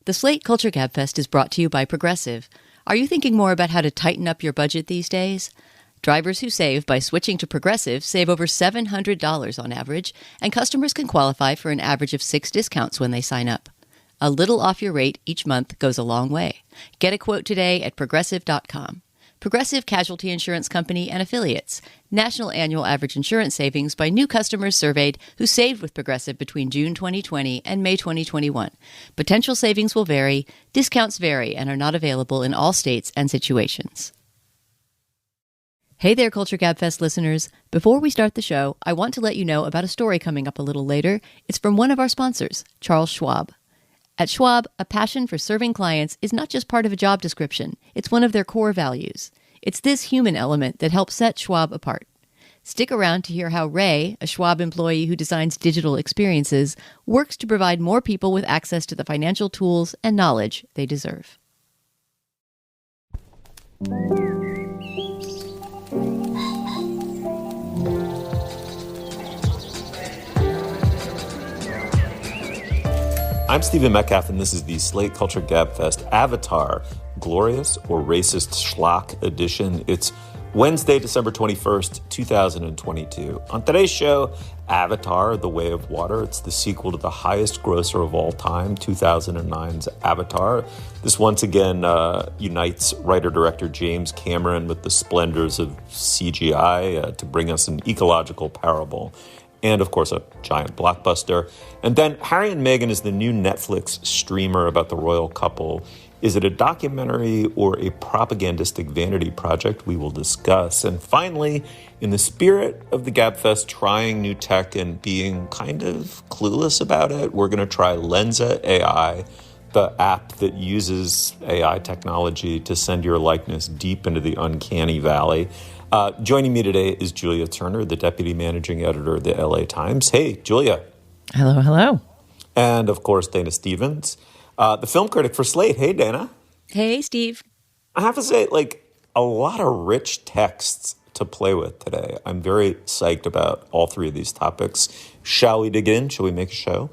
The Slate Culture Gabfest is brought to you by Progressive. Are you thinking more about how to tighten up your budget these days? Drivers who save by switching to Progressive save over $700 on average, and customers can qualify for an average of 6 discounts when they sign up. A little off your rate each month goes a long way. Get a quote today at Progressive.com. Progressive Casualty Insurance Company and Affiliates. National annual average insurance savings by new customers surveyed who saved with Progressive between June 2020 and May 2021. Potential savings will vary, discounts vary, and are not available in all states and situations. Hey there, Culture Gabfest listeners. Before we start the show, I want to let you know about a story coming up a little later. It's from one of our sponsors, Charles Schwab. At Schwab, a passion for serving clients is not just part of a job description, it's one of their core values. It's this human element that helps set Schwab apart. Stick around to hear how Ray, a Schwab employee who designs digital experiences, works to provide more people with access to the financial tools and knowledge they deserve. I'm Stephen Metcalf, and this is the Slate Culture Gabfest Avatar, Glorious or Racist Schlock edition. It's Wednesday, December 21st, 2022. On today's show, Avatar, The Way of Water. It's the sequel to the highest grosser of all time, 2009's Avatar. This once again unites writer-director James Cameron with the splendors of CGI to bring us an ecological parable. And, of course, a giant blockbuster. And then Harry and Meghan is the new Netflix streamer about the royal couple. Is it a documentary or a propagandistic vanity project? We will discuss. And finally, in the spirit of the Gabfest trying new tech and being kind of clueless about it, we're going to try Lensa AI, the app that uses AI technology to send your likeness deep into the uncanny valley. Joining me today is Julia Turner, the deputy managing editor of the LA Times. Hey, Julia. Hello, hello. And, of course, Dana Stevens, the film critic for Slate. Hey, Dana. Hey, Steve. I have to say, a lot of rich texts to play with today. I'm very psyched about all three of these topics. Shall we dig in? Shall we make a show?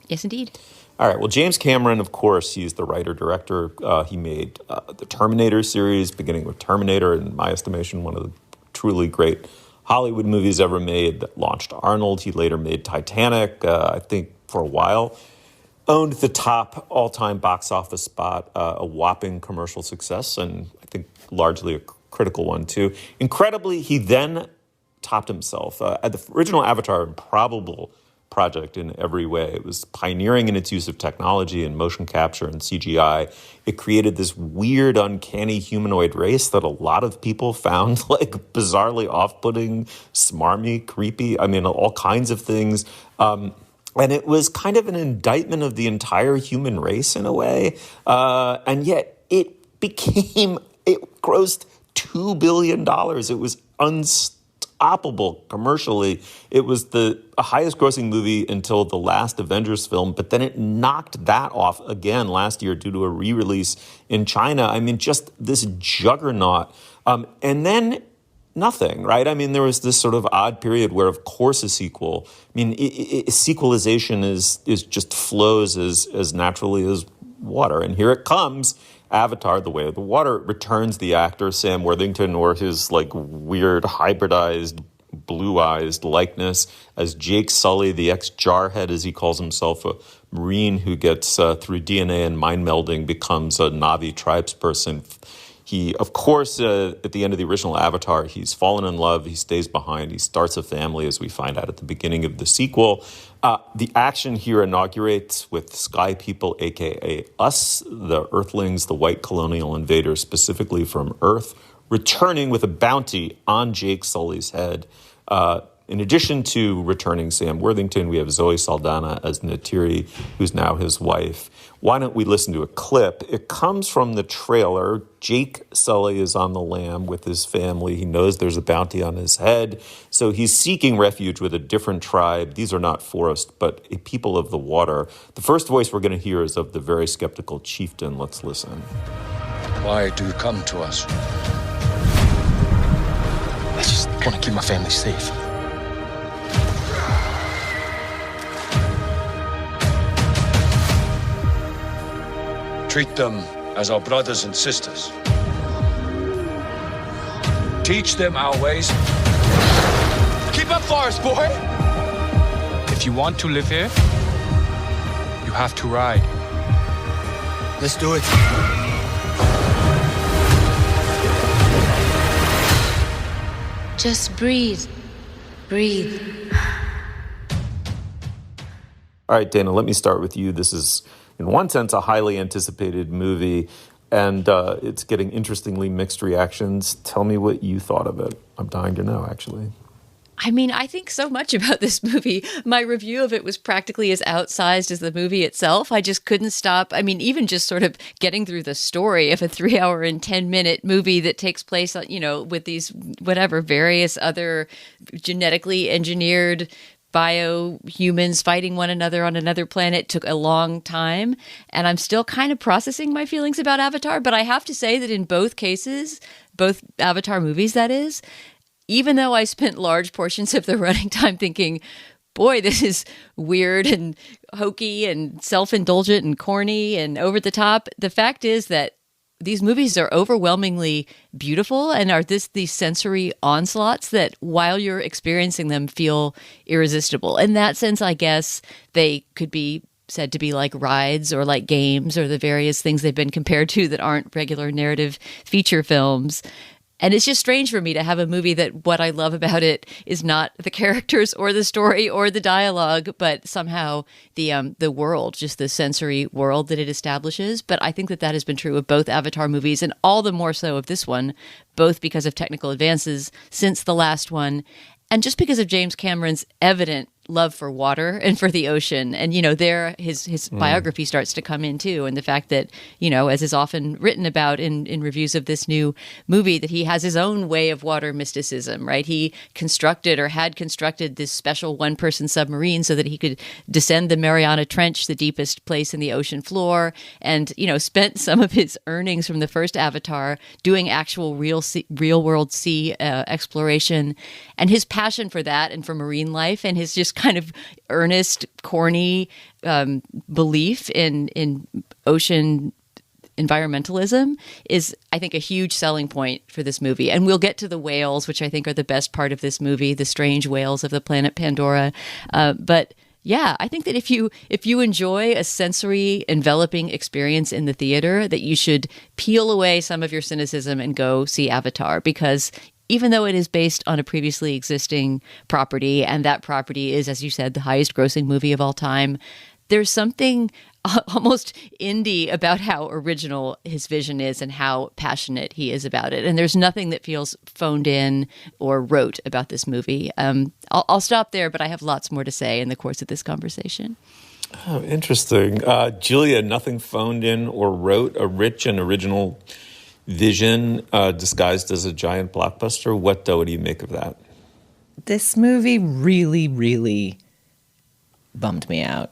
Yes, indeed. All right. Well, James Cameron, of course, he's the writer-director. He made the Terminator series, beginning with Terminator, in my estimation, one of the truly great Hollywood movies ever made, that launched Arnold. He later made Titanic, I think, for a while. Owned the top all-time box office spot, a whopping commercial success, and I think largely a critical one, too. Incredibly, he then topped himself. At the original Avatar, improbable project in every way. It was pioneering in its use of technology and motion capture and CGI. It created this weird, uncanny humanoid race that a lot of people found bizarrely off-putting, smarmy, creepy. I mean, all kinds of things. And it was kind of an indictment of the entire human race in a way. And yet it grossed $2 billion. It was unstoppable commercially. It was the highest grossing movie until the last Avengers film, but then it knocked that off again last year due to a re-release in China. I mean, just this juggernaut. And then nothing, right? I mean, there was this sort of odd period where, of course, a sequel. I mean, sequelization is just flows as naturally as water. And here it comes. Avatar, The Way of the Water, returns the actor Sam Worthington, or his weird hybridized blue-eyed likeness, as Jake Sully, the ex-jarhead, as he calls himself, a Marine who gets through DNA and mind melding becomes a Na'vi tribesperson. He, of course, at the end of the original Avatar, he's fallen in love, he stays behind, he starts a family, as we find out at the beginning of the sequel. The action here inaugurates with Sky People, a.k.a. us, the Earthlings, the white colonial invaders, specifically from Earth, returning with a bounty on Jake Sully's head. In addition to returning Sam Worthington, we have Zoe Saldana as Neytiri, who's now his wife. Why don't we listen to a clip? It comes from the trailer. Jake Sully is on the lam with his family. He knows there's a bounty on his head, so he's seeking refuge with a different tribe. These are not forest, but a people of the water. The first voice we're going to hear is of the very skeptical chieftain. Let's listen. Why do you come to us? I just want to keep my family safe. Treat them as our brothers and sisters. Teach them our ways. Keep up for us, boy! If you want to live here, you have to ride. Let's do it. Just breathe. Breathe. All right, Dana, let me start with you. This is, in one sense, a highly anticipated movie, and it's getting interestingly mixed reactions. Tell me what you thought of it. I'm dying to know, actually. I mean, I think so much about this movie. My review of it was practically as outsized as the movie itself. I just couldn't stop. I mean, even just sort of getting through the story of a 3-hour and 10-minute movie that takes place, with these, various other genetically engineered bio-humans fighting one another on another planet took a long time. And I'm still kind of processing my feelings about Avatar. But I have to say that in both cases, both Avatar movies, that is, even though I spent large portions of the running time thinking, boy, this is weird and hokey and self-indulgent and corny and over the top, the fact is that these movies are overwhelmingly beautiful and are these sensory onslaughts that while you're experiencing them feel irresistible. In that sense, I guess they could be said to be like rides or like games or the various things they've been compared to that aren't regular narrative feature films. And it's just strange for me to have a movie that what I love about it is not the characters or the story or the dialogue, but somehow the world, just the sensory world that it establishes. But I think that has been true of both Avatar movies and all the more so of this one, both because of technical advances since the last one and just because of James Cameron's evident love for water and for the ocean. And, there his biography starts to come in too. And the fact that, as is often written about in reviews of this new movie, that he has his own way of water mysticism, right? He had constructed this special one-person submarine so that he could descend the Mariana Trench, the deepest place in the ocean floor, and, spent some of his earnings from the first Avatar doing actual real-world sea exploration. And his passion for that and for marine life and his just kind of earnest, corny belief in ocean environmentalism is, I think, a huge selling point for this movie. And we'll get to the whales, which I think are the best part of this movie, the strange whales of the planet Pandora. But yeah, I think that if you enjoy a sensory enveloping experience in the theater, that you should peel away some of your cynicism and go see Avatar, because even though it is based on a previously existing property, and that property is, as you said, the highest grossing movie of all time, there's something almost indie about how original his vision is and how passionate he is about it. And there's nothing that feels phoned in or rote about this movie. I'll stop there, but I have lots more to say in the course of this conversation. Oh, interesting. Julia, nothing phoned in or rote, a rich and original vision disguised as a giant blockbuster. What do you make of that? This movie really, really bummed me out.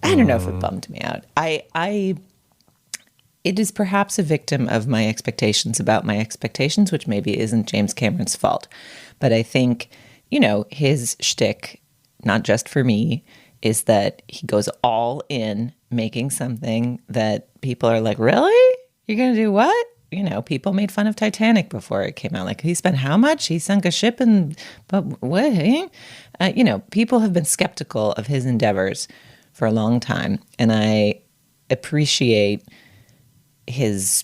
I don't know if it bummed me out. It is perhaps a victim of my expectations about my expectations, which maybe isn't James Cameron's fault. But I think, his shtick, not just for me, is that he goes all in making something that people are like, really? You're going to do what? People made fun of Titanic before it came out. Like, he spent how much? He sunk a ship but what? People have been skeptical of his endeavors for a long time. And I appreciate his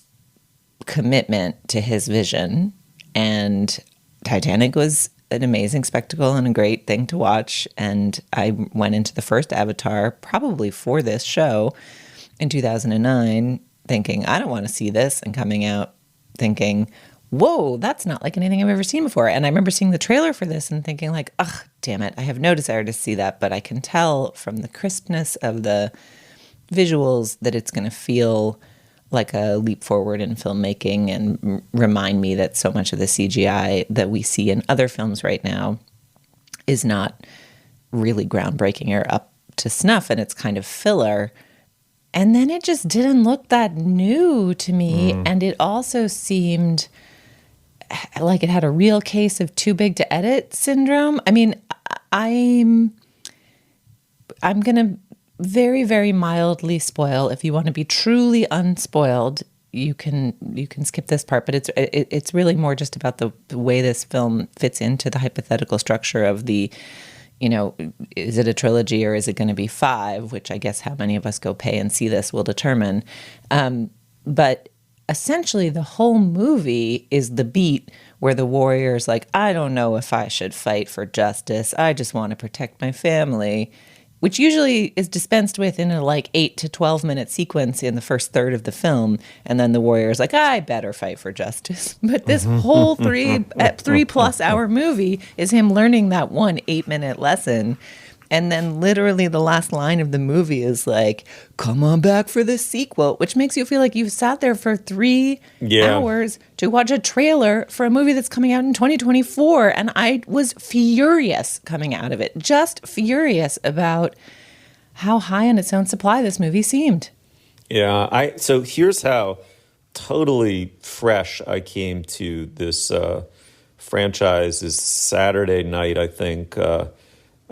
commitment to his vision. And Titanic was an amazing spectacle and a great thing to watch. And I went into the first Avatar probably for this show in 2009 thinking, I don't want to see this, and coming out thinking, whoa, that's not like anything I've ever seen before. And I remember seeing the trailer for this and thinking like, ugh, damn it, I have no desire to see that, but I can tell from the crispness of the visuals that it's going to feel like a leap forward in filmmaking and remind me that so much of the CGI that we see in other films right now is not really groundbreaking or up to snuff, and it's kind of filler. And then it just didn't look that new to me. And it also seemed like it had a real case of too big to edit syndrome. I mean, I'm going to very, very mildly spoil. If you want to be truly unspoiled, you can skip this part. But it's really more just about the way this film fits into the hypothetical structure of the, is it a trilogy or is it going to be 5? Which I guess how many of us go pay and see this will determine. But essentially, the whole movie is the beat where the warrior's like, I don't know if I should fight for justice. I just want to protect my family, which usually is dispensed with in a 8 to 12 minute sequence in the first third of the film. And then the warrior's like, I better fight for justice. But this whole 3+ hour movie is him learning that one 8-minute lesson. And then literally the last line of the movie is like, come on back for the sequel, which makes you feel like you've sat there for 3 hours to watch a trailer for a movie that's coming out in 2024. And I was furious coming out of it, just furious about how high on its own supply this movie seemed. Yeah, so here's how totally fresh I came to this franchise is Saturday night, I think.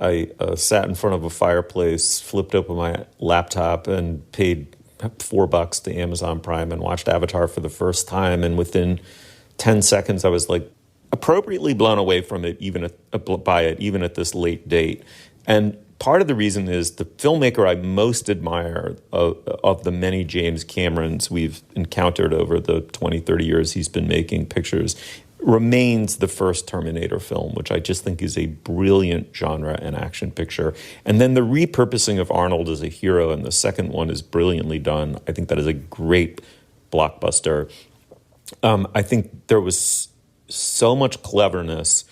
I sat in front of a fireplace, flipped open my laptop, and paid $4 to Amazon Prime and watched Avatar for the first time. And within 10 seconds, I was appropriately blown away from it, even at this late date. And part of the reason is the filmmaker I most admire of the many James Camerons we've encountered over the 20, 30 years he's been making pictures remains the first Terminator film, which I just think is a brilliant genre and action picture. And then the repurposing of Arnold as a hero in the second one is brilliantly done. I think that is a great blockbuster. I think there was so much cleverness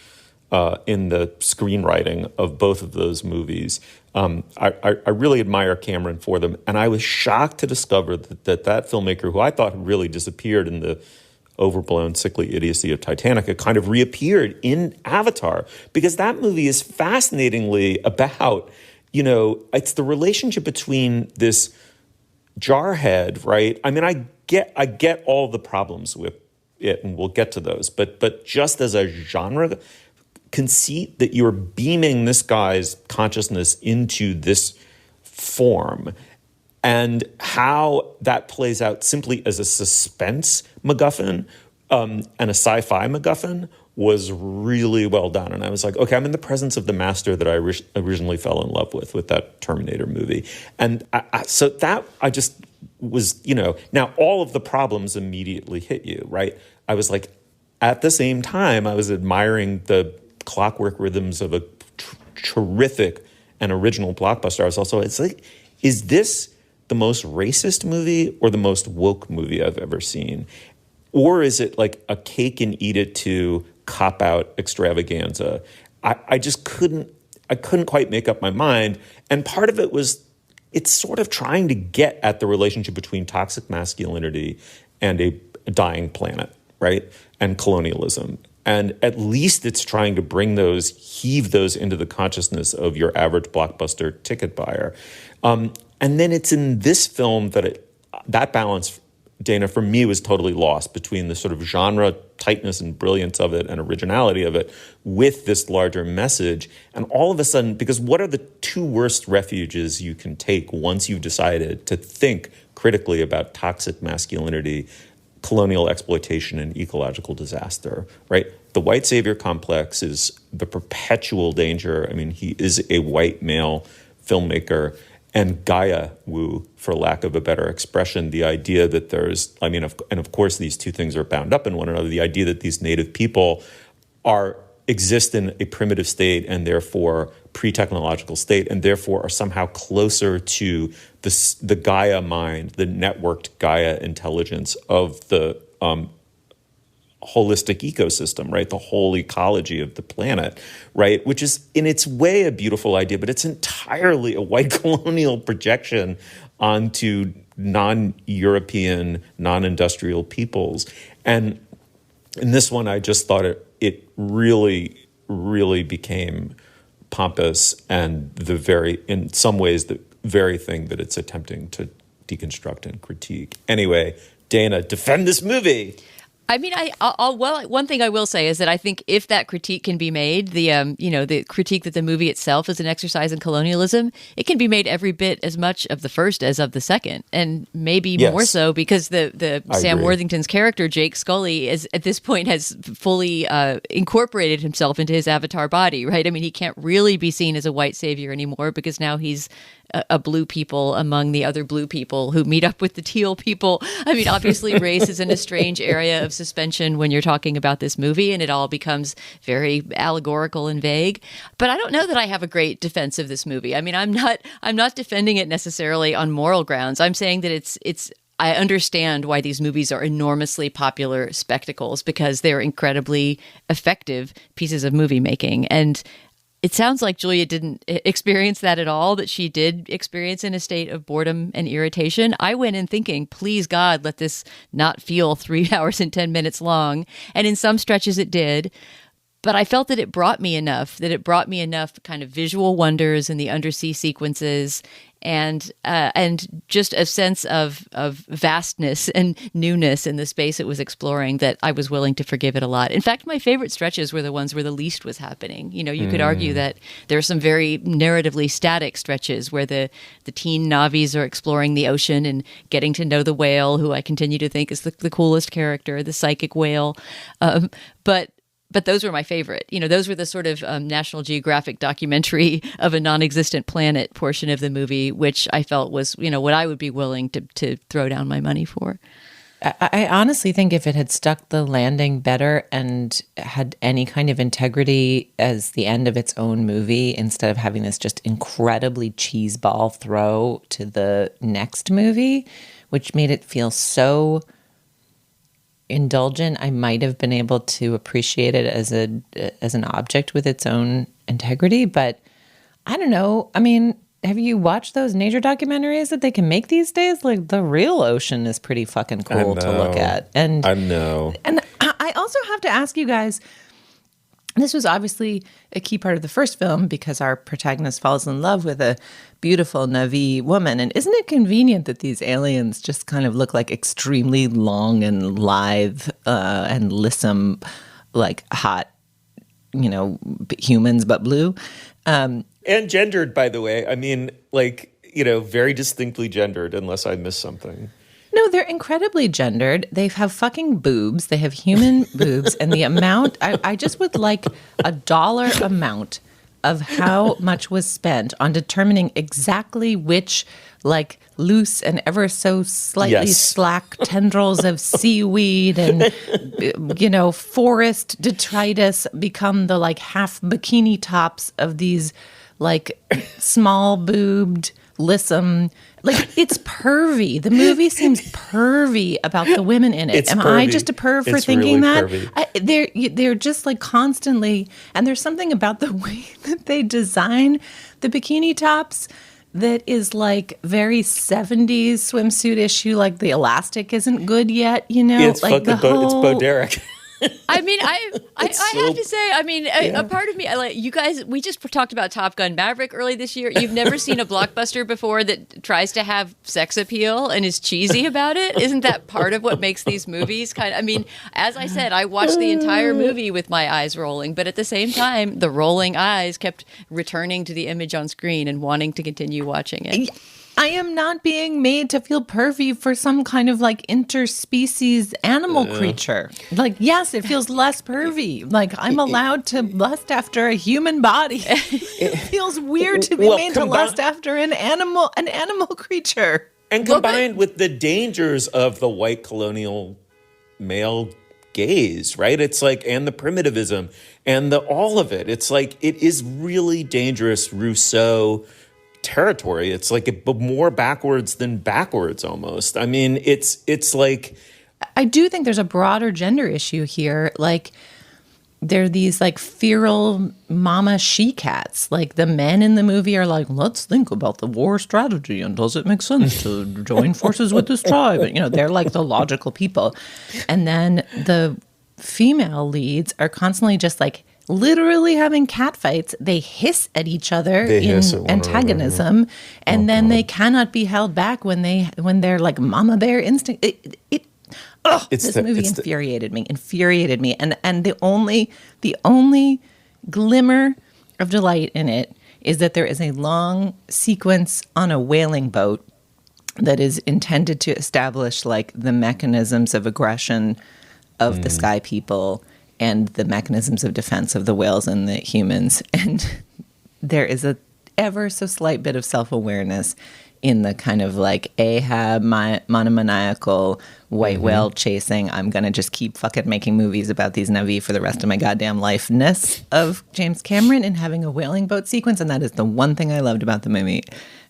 in the screenwriting of both of those movies. I really admire Cameron for them. And I was shocked to discover that filmmaker, who I thought had really disappeared in the overblown, sickly idiocy of Titanic, it kind of reappeared in Avatar, because that movie is fascinatingly about, it's the relationship between this jarhead, right? I mean, I get all the problems with it, and we'll get to those, but just as a genre conceit that you're beaming this guy's consciousness into this form, and how that plays out simply as a suspense MacGuffin and a sci-fi MacGuffin was really well done. And I was like, okay, I'm in the presence of the master that I originally fell in love with that Terminator movie. And so that I just was, now all of the problems immediately hit you, right? I was like, at the same time, I was admiring the clockwork rhythms of a terrific and original blockbuster. I was also, it's like, is this the most racist movie or the most woke movie I've ever seen? Or is it like a cake and eat it too cop-out extravaganza? I just couldn't quite make up my mind. And part of it was it's sort of trying to get at the relationship between toxic masculinity and a dying planet, right? And colonialism. And at least it's trying to heave those into the consciousness of your average blockbuster ticket buyer. And then it's in this film that balance, Dana, for me was totally lost between the sort of genre tightness and brilliance of it and originality of it with this larger message. And all of a sudden, because what are the 2 worst refuges you can take once you've decided to think critically about toxic masculinity, colonial exploitation, and ecological disaster, right? The white savior complex is the perpetual danger. I mean, he is a white male filmmaker. And Gaia Wu, for lack of a better expression, the idea that and of course these two things are bound up in one another, the idea that these native people exist in a primitive state and therefore pre-technological state, and therefore are somehow closer to the Gaia mind, the networked Gaia intelligence of the holistic ecosystem, right? The whole ecology of the planet, right? Which is in its way a beautiful idea, but it's entirely a white colonial projection onto non-European, non-industrial peoples. And in this one, I just thought it really, really became pompous and in some ways, the very thing that it's attempting to deconstruct and critique. Anyway, Dana, defend this movie. I mean, one thing I will say is that I think if that critique can be made, the critique that the movie itself is an exercise in colonialism, it can be made every bit as much of the first as of the second, and maybe more so because the Sam Worthington's character Jake Scully is at this point has fully incorporated himself into his avatar body, right? I mean, he can't really be seen as a white savior anymore because now he's a blue people among the other blue people who meet up with the teal people. I mean, obviously race is in a strange area of suspension when you're talking about this movie, and it all becomes very allegorical and vague. But I don't know that I have a great defense of this movie. I mean, I'm not defending it necessarily on moral grounds. I'm saying that it's I understand why these movies are enormously popular spectacles because they're incredibly effective pieces of movie making. And it sounds like Julia didn't experience that at all, that she did experience in a state of boredom and irritation. I went in thinking, please God, let this not feel 3 hours and 10 minutes long. And in some stretches it did. But I felt that it brought me enough kind of visual wonders in the undersea sequences and just a sense of vastness and newness in the space it was exploring that I was willing to forgive it a lot. In fact, my favorite stretches were the ones where the least was happening. You know, you could argue that there are some very narratively static stretches where the teen Navis are exploring the ocean and getting to know the whale, who I continue to think is the coolest character, the psychic whale. But those were my favorite. You know, those were the sort of National Geographic documentary of a non-existent planet portion of the movie, which I felt was, you know, what I would be willing to throw down my money for. I honestly think if it had stuck the landing better and had any kind of integrity as the end of its own movie, instead of having this just incredibly cheeseball throw to the next movie, which made it feel so indulgent, I might have been able to appreciate it as an object with its own integrity. But I don't know. I mean, have you watched those nature documentaries that they can make these days? Like, the real ocean is pretty fucking cool to look at. And I know. And I also have to ask you guys, this was obviously a key part of the first film because our protagonist falls in love with a beautiful Navi woman. And isn't it convenient that these aliens just kind of look like extremely long and lithe and lissom, like hot, you know, humans, but blue? And gendered, by the way. I mean, like, you know, very distinctly gendered, unless I missed something. No, they're incredibly gendered. They have fucking boobs. They have human boobs. And the amount, I just would like a dollar amount of how much was spent on determining exactly which, like, loose and ever so slightly slack tendrils of seaweed and, you know, forest detritus become the, like, half bikini tops of these, like, small boobed, lissom. Like, it's pervy. The movie seems pervy about the women in it. Am I just a perv for thinking really that? They're just like constantly, and there's something about the way that they design the bikini tops that is like very 70s swimsuit issue. Like the elastic isn't good yet, you know? It's like it's Bo Derek. I mean, I have to say, I mean, a part of me, like, you guys, we just talked about Top Gun Maverick early this year. You've never seen a blockbuster before that tries to have sex appeal and is cheesy about it. Isn't that part of what makes these movies kind of, I mean, as I said, I watched the entire movie with my eyes rolling, but at the same time, the rolling eyes kept returning to the image on screen and wanting to continue watching it. I am not being made to feel pervy for some kind of like interspecies animal creature. Like, yes, it feels less pervy. Like, I'm allowed to lust after a human body. It feels weird to be made to lust after an animal creature. And combined with the dangers of the white colonial male gaze, right? It's like, and the primitivism and all of it. It's like, it is really dangerous Rousseau territory. It's like more backwards than backwards almost. I mean, it's like, I do think there's a broader gender issue here. Like, there are these like feral mama she-cats. Like, the men in the movie are like, let's think about the war strategy and does it make sense to join forces with this tribe? And, you know, they're like the logical people. And then the female leads are constantly just like literally having cat fights. They hiss at each other in antagonism, and then they cannot be held back when they're like mama bear instinct. This movie infuriated me. And the only glimmer of delight in it is that there is a long sequence on a whaling boat that is intended to establish like the mechanisms of aggression of the sky people and the mechanisms of defense of the whales and the humans. And there is a ever so slight bit of self-awareness in the kind of like Ahab monomaniacal white whale chasing, I'm going to just keep fucking making movies about these Na'vi for the rest of my goddamn life-ness of James Cameron and having a whaling boat sequence. And that is the one thing I loved about the movie.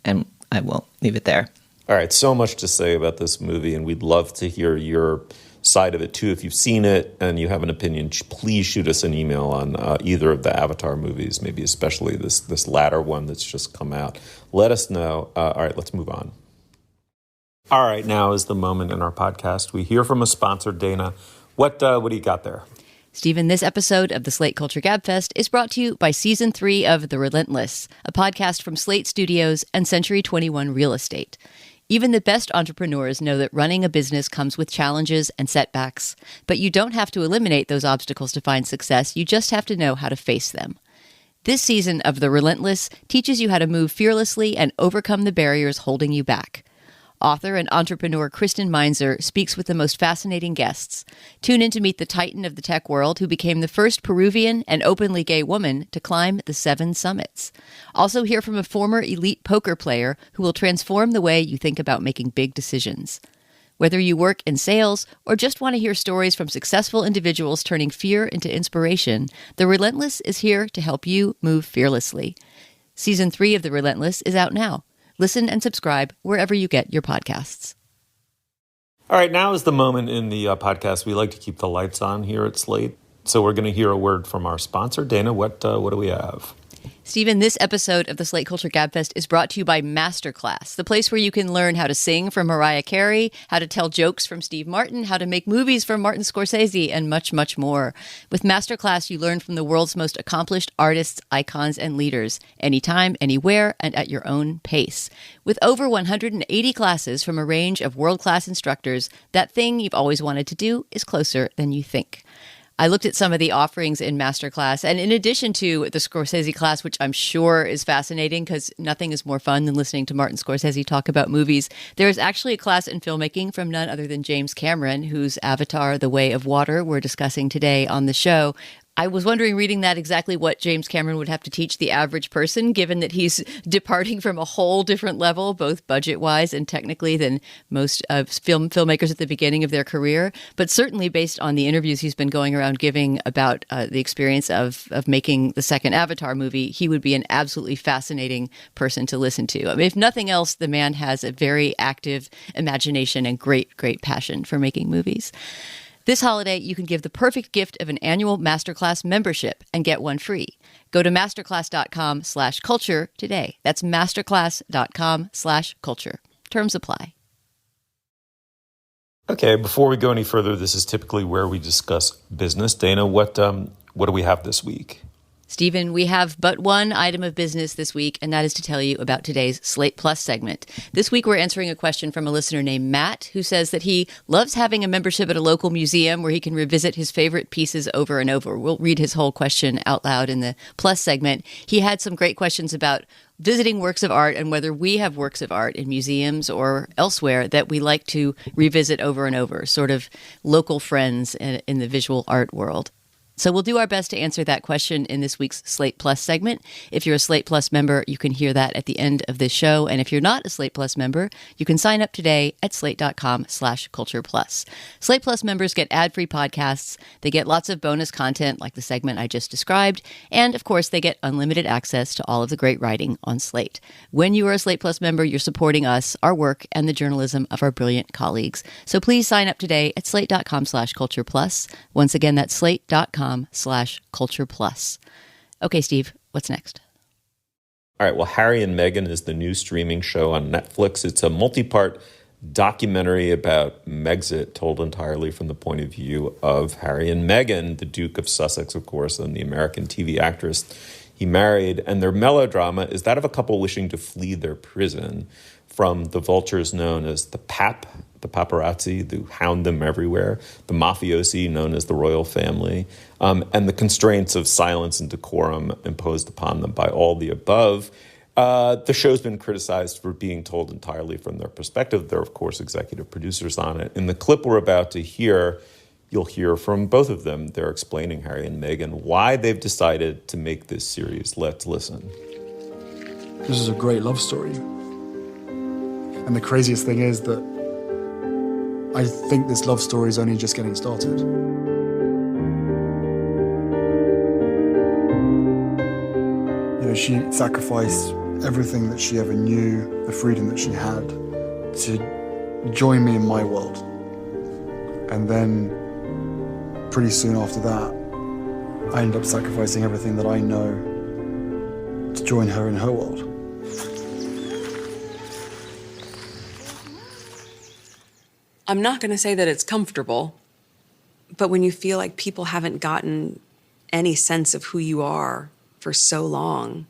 And I will leave it there. All right, so much to say about this movie, and we'd love to hear your side of it too. If you've seen it and you have an opinion, please shoot us an email on either of the Avatar movies, maybe especially this latter one that's just come out. Let us know. All right, let's move on. All right, now is the moment in our podcast. We hear from a sponsor, Dana. What do you got there? Stephen, this episode of the Slate Culture Gabfest is brought to you by Season 3 of The Relentless, a podcast from Slate Studios and Century 21 Real Estate. Even the best entrepreneurs know that running a business comes with challenges and setbacks, but you don't have to eliminate those obstacles to find success. You just have to know how to face them. This season of The Relentless teaches you how to move fearlessly and overcome the barriers holding you back. Author and entrepreneur Kristen Meinzer speaks with the most fascinating guests. Tune in to meet the titan of the tech world who became the first Peruvian and openly gay woman to climb the 7 summits. Also hear from a former elite poker player who will transform the way you think about making big decisions. Whether you work in sales or just want to hear stories from successful individuals turning fear into inspiration, The Relentless is here to help you move fearlessly. Season 3 of The Relentless is out now. Listen and subscribe wherever you get your podcasts. All right, now is the moment in the podcast. We like to keep the lights on here at Slate. So we're going to hear a word from our sponsor. Dana, what do we have? Stephen, this episode of the Slate Culture Gabfest is brought to you by Masterclass, the place where you can learn how to sing from Mariah Carey, how to tell jokes from Steve Martin, how to make movies from Martin Scorsese, and much, much more. With Masterclass, you learn from the world's most accomplished artists, icons, and leaders, anytime, anywhere, and at your own pace. With over 180 classes from a range of world-class instructors, that thing you've always wanted to do is closer than you think. I looked at some of the offerings in Masterclass, and in addition to the Scorsese class, which I'm sure is fascinating because nothing is more fun than listening to Martin Scorsese talk about movies, there is actually a class in filmmaking from none other than James Cameron, whose Avatar, The Way of Water, we're discussing today on the show. I was wondering, reading that, exactly what James Cameron would have to teach the average person, given that he's departing from a whole different level, both budget-wise and technically, than most filmmakers at the beginning of their career. But certainly based on the interviews he's been going around giving about the experience of making the second Avatar movie, he would be an absolutely fascinating person to listen to. I mean, if nothing else, the man has a very active imagination and great, great passion for making movies. This holiday, you can give the perfect gift of an annual Masterclass membership and get one free. Go to masterclass.com/culture today. That's masterclass.com/culture. Terms apply. Okay, before we go any further, this is typically where we discuss business. Dana, what do we have this week? Stephen, we have but one item of business this week, and that is to tell you about today's Slate Plus segment. This week, we're answering a question from a listener named Matt, who says that he loves having a membership at a local museum where he can revisit his favorite pieces over and over. We'll read his whole question out loud in the Plus segment. He had some great questions about visiting works of art and whether we have works of art in museums or elsewhere that we like to revisit over and over, sort of local friends in the visual art world. So we'll do our best to answer that question in this week's Slate Plus segment. If you're a Slate Plus member, you can hear that at the end of this show. And if you're not a Slate Plus member, you can sign up today at slate.com/cultureplus. Slate Plus members get ad-free podcasts. They get lots of bonus content like the segment I just described. And of course, they get unlimited access to all of the great writing on Slate. When you are a Slate Plus member, you're supporting us, our work, and the journalism of our brilliant colleagues. So please sign up today at slate.com/cultureplus. Once again, that's slate.com/cultureplus. Okay, Steve, what's next? All right, well, Harry and Meghan is the new streaming show on Netflix. It's a multi-part documentary about Megxit, told entirely from the point of view of Harry and Meghan, the Duke of Sussex, of course, and the American TV actress he married. And their melodrama is that of a couple wishing to flee their prison from the vultures known as the Pap the paparazzi who hound them everywhere, the mafiosi known as the royal family, and the constraints of silence and decorum imposed upon them by all the above. The show's been criticized for being told entirely from their perspective. They're, of course, executive producers on it. In the clip we're about to hear, you'll hear from both of them. They're explaining, Harry and Meghan, why they've decided to make this series. Let's listen. This is a great love story. And the craziest thing is that I think this love story is only just getting started. You know, she sacrificed everything that she ever knew, the freedom that she had, to join me in my world. And then pretty soon after that, I ended up sacrificing everything that I know to join her in her world. I'm not going to say that it's comfortable, but when you feel like people haven't gotten any sense of who you are for so long,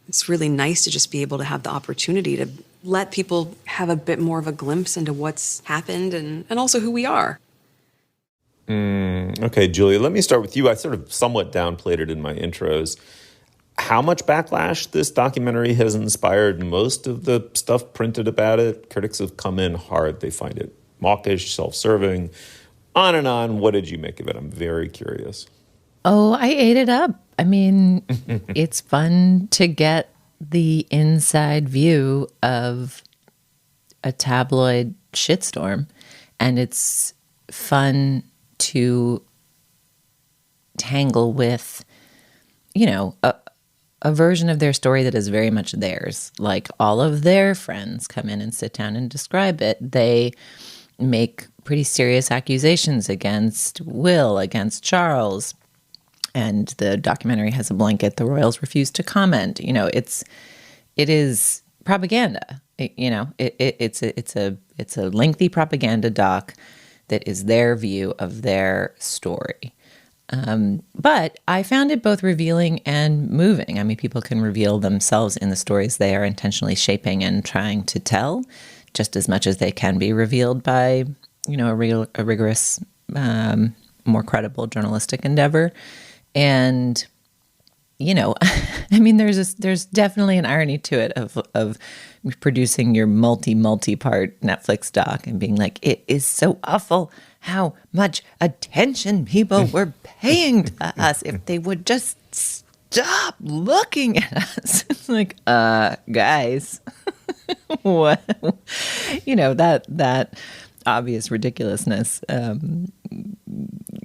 it's really nice to just be able to have the opportunity to let people have a bit more of a glimpse into what's happened and also who we are. Okay, Julia, let me start with you. I sort of somewhat downplayed it in my intros. How much backlash this documentary has inspired? Most of the stuff printed about it, critics have come in hard. They find it mawkish, self-serving, on and on. What did you make of it? I'm very curious. Oh, I ate it up. I mean, it's fun to get the inside view of a tabloid shitstorm. And it's fun to tangle with, you know, a version of their story that is very much theirs. Like all of their friends come in and sit down and describe it. They make pretty serious accusations against Will, against Charles. And the documentary has a blanket. The royals refuse to comment. You know, it is propaganda. It's a lengthy propaganda doc that is their view of their story. But I found it both revealing and moving. I mean, people can reveal themselves in the stories they are intentionally shaping and trying to tell, just as much as they can be revealed by, you know, a rigorous, more credible journalistic endeavor. And, you know, I mean, there's definitely an irony to it of producing your multi-part Netflix doc and being like, it is so awful how much attention people were paying to us. If they would just stop looking at us. It's like, guys, what? You know, that obvious ridiculousness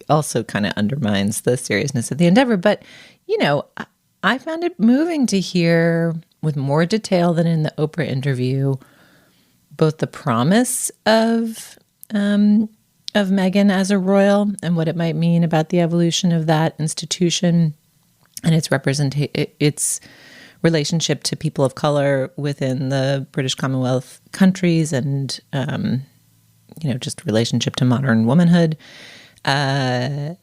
also kind of undermines the seriousness of the endeavor. But, you know, I found it moving to hear with more detail than in the Oprah interview, both the promise of Meghan as a royal and what it might mean about the evolution of that institution and its relationship to people of color within the British Commonwealth countries and, you know, just relationship to modern womanhood and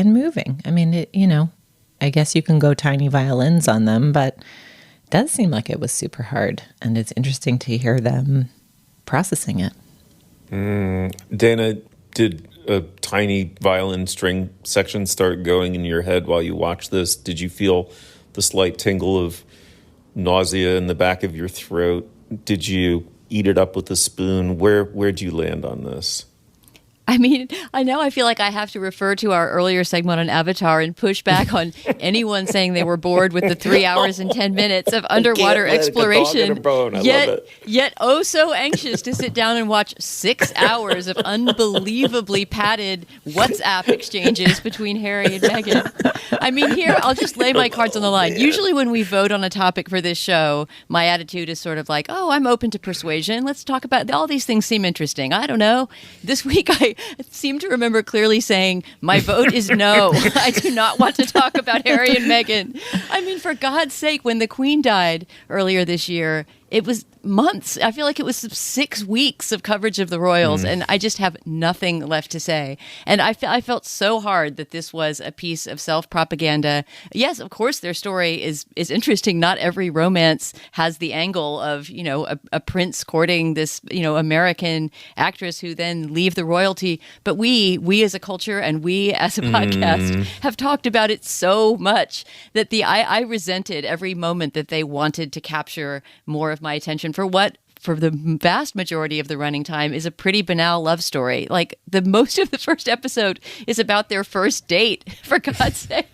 moving. I mean, you know, I guess you can go tiny violins on them, but it does seem like it was super hard. And it's interesting to hear them processing it. Dana, did a tiny violin string section start going in your head while you watched this? Did you feel the slight tingle of nausea in the back of your throat? Did you eat it up with a spoon? Where'd you land on this? I mean, I feel like I have to refer to our earlier segment on Avatar and push back on anyone saying they were bored with the 3 hours and 10 minutes of underwater exploration, yet oh so anxious to sit down and watch 6 hours of unbelievably padded WhatsApp exchanges between Harry and Meghan. I mean, here, I'll just lay my cards on the line. Usually when we vote on a topic for this show, my attitude is sort of like, oh, I'm open to persuasion. Let's talk about, all these things seem interesting. I don't know. This week I seem to remember clearly saying, my vote is no. I do not want to talk about Harry and Meghan. I mean, for God's sake, when the Queen died earlier this year, it was months. I feel like it was 6 weeks of coverage of the royals, and I just have nothing left to say. And I felt so hard that this was a piece of self-propaganda. Yes, of course, their story is interesting. Not every romance has the angle of, a prince courting this, American actress who then leave the royalty. But we as a culture and we as a podcast have talked about it so much that I resented every moment that they wanted to capture more of my attention for what, for the vast majority of the running time, is a pretty banal love story. Like, the most of the first episode is about their first date, for God's sake.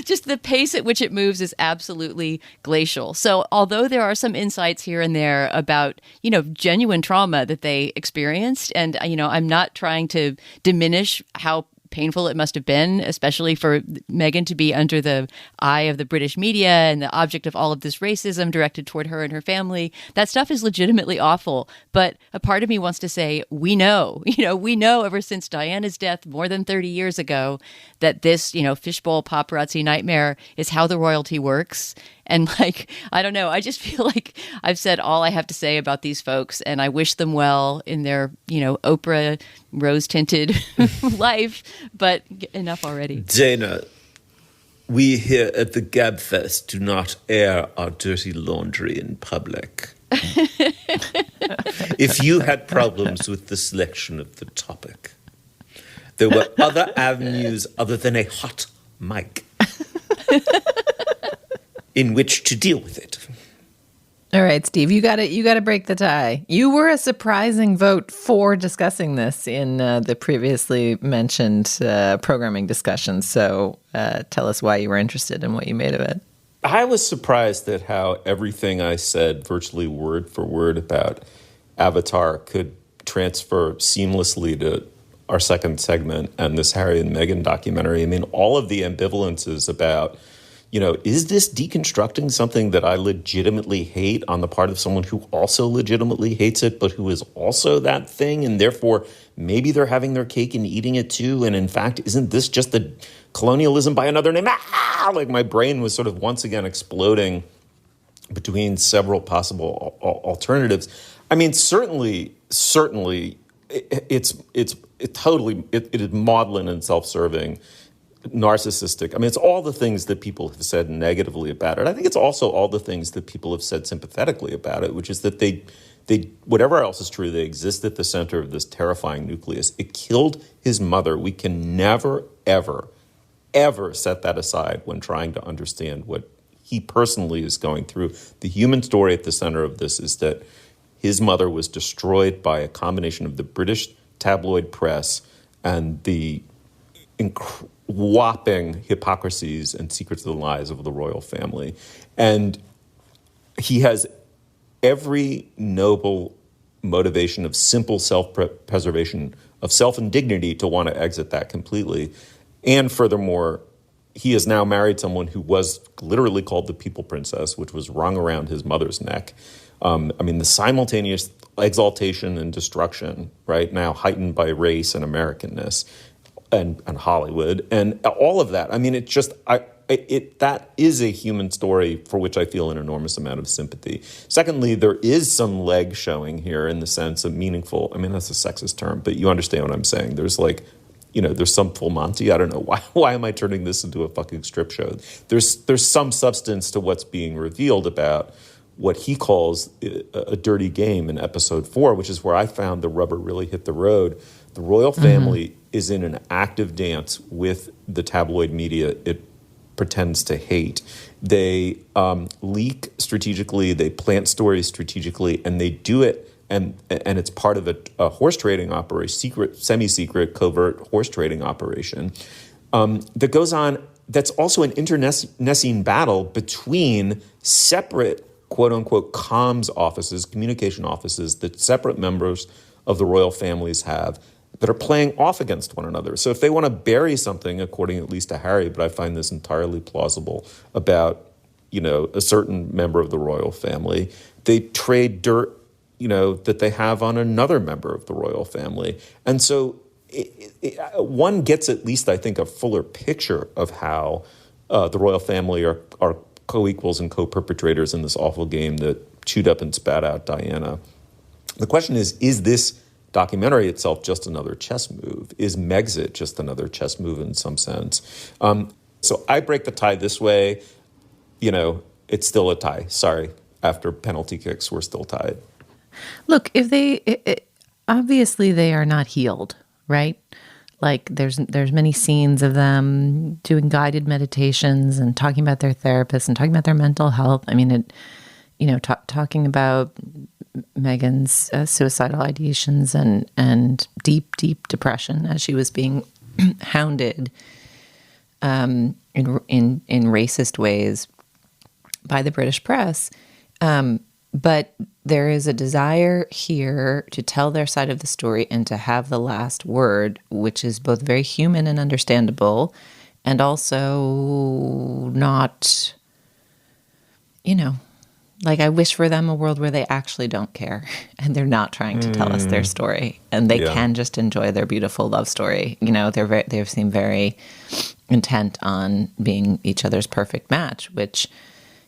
Just the pace at which it moves is absolutely glacial. So although there are some insights here and there about, genuine trauma that they experienced, and, I'm not trying to diminish how painful it must have been, especially for Meghan to be under the eye of the British media and the object of all of this racism directed toward her and her family. That stuff is legitimately awful. But a part of me wants to say, we know ever since Diana's death more than 30 years ago that this, fishbowl paparazzi nightmare is how the royalty works. And I don't know, I just feel like I've said all I have to say about these folks, and I wish them well in their, Oprah rose-tinted life, but enough already. Dana, we here at the Gabfest do not air our dirty laundry in public. If you had problems with the selection of the topic, there were other avenues other than a hot mic in which to deal with it. All right, Steve, you got to break the tie. You were a surprising vote for discussing this in the previously mentioned programming discussion. So tell us why you were interested and what you made of it. I was surprised at how everything I said virtually word for word about Avatar could transfer seamlessly to our second segment and this Harry and Meghan documentary. I mean, all of the ambivalences about, is this deconstructing something that I legitimately hate on the part of someone who also legitimately hates it, but who is also that thing, and therefore maybe they're having their cake and eating it too, and in fact, isn't this just the colonialism by another name? Like, my brain was sort of once again exploding between several possible alternatives. I mean, certainly, it is maudlin and self-serving, narcissistic. I mean, it's all the things that people have said negatively about it. I think it's also all the things that people have said sympathetically about it, which is that they whatever else is true, they exist at the center of this terrifying nucleus. It killed his mother. We can never, ever, ever set that aside when trying to understand what he personally is going through. The human story at the center of this is that his mother was destroyed by a combination of the British tabloid press and the whopping hypocrisies and secrets of the lies of the royal family. And he has every noble motivation of simple self-preservation, of self and dignity, to want to exit that completely. And furthermore, he has now married someone who was literally called the People Princess, which was rung around his mother's neck. I mean, the simultaneous exaltation and destruction, right now heightened by race and Americanness and Hollywood and all of that. I mean, that is a human story for which I feel an enormous amount of sympathy. Secondly, there is some leg showing here in the sense of meaningful. I mean, that's a sexist term, but you understand what I'm saying. There's there's some full Monty. I don't know why am I turning this into a fucking strip show? There's some substance to what's being revealed about what he calls a dirty game in episode 4, which is where I found the rubber really hit the road. The royal family is in an active dance with the tabloid media it pretends to hate. They leak strategically, they plant stories strategically, and they do it, and it's part of a horse trading operation, secret, semi-secret, covert horse trading operation that goes on. That's also an internecine battle between separate, quote-unquote, comms offices, communication offices that separate members of the royal families have that are playing off against one another. So if they want to bury something, according at least to Harry, but I find this entirely plausible, about, a certain member of the royal family, they trade dirt, that they have on another member of the royal family. And so one gets at least, I think, a fuller picture of how the royal family are co-equals and co-perpetrators in this awful game that chewed up and spat out Diana. The question is this documentary itself just another chess move? Is Megxit just another chess move in some sense? So I break the tie this way. It's still a tie. Sorry. After penalty kicks, we're still tied. Look, obviously they are not healed, right? Like there's many scenes of them doing guided meditations and talking about their therapists and talking about their mental health. I mean, talking about Meghan's suicidal ideations and deep depression as she was being hounded in racist ways by the British press. But there is a desire here to tell their side of the story and to have the last word, which is both very human and understandable, and also not, like I wish for them a world where they actually don't care and they're not trying to tell us their story and they can just enjoy their beautiful love story. They seem very intent on being each other's perfect match, which,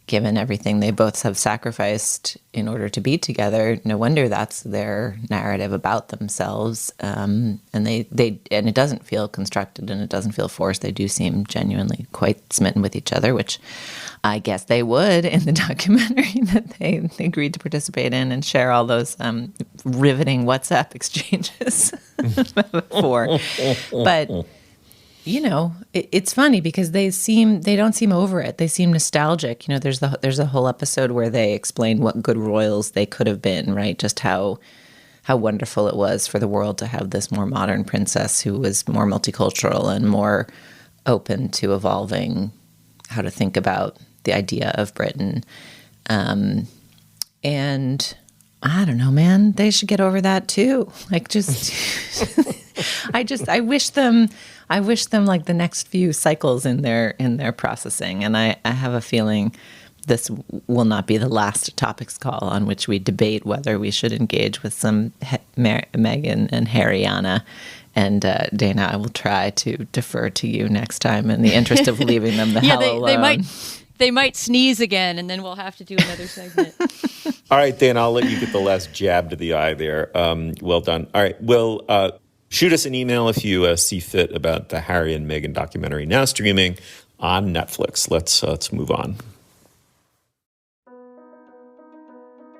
given everything they both have sacrificed in order to be together, no wonder that's their narrative about themselves. And it doesn't feel constructed and it doesn't feel forced. They do seem genuinely quite smitten with each other, which I guess they would in the documentary that they agreed to participate in and share all those riveting WhatsApp exchanges for. But it's funny because they don't seem over it. They seem nostalgic. There's a whole episode where they explain what good royals they could have been, right? Just how wonderful it was for the world to have this more modern princess who was more multicultural and more open to evolving how to think about the idea of Britain. And I don't know, man, they should get over that too. Like just I wish them like the next few cycles in their processing. And I have a feeling this will not be the last topics call on which we debate whether we should engage with some Meghan and Harryana. And Dana, I will try to defer to you next time in the interest of leaving them the hell alone. They might sneeze again, and then we'll have to do another segment. All right, Dana, I'll let you get the last jab to the eye there. Well done. All right, well, shoot us an email if you see fit about the Harry and Meghan documentary now streaming on Netflix. Let's move on.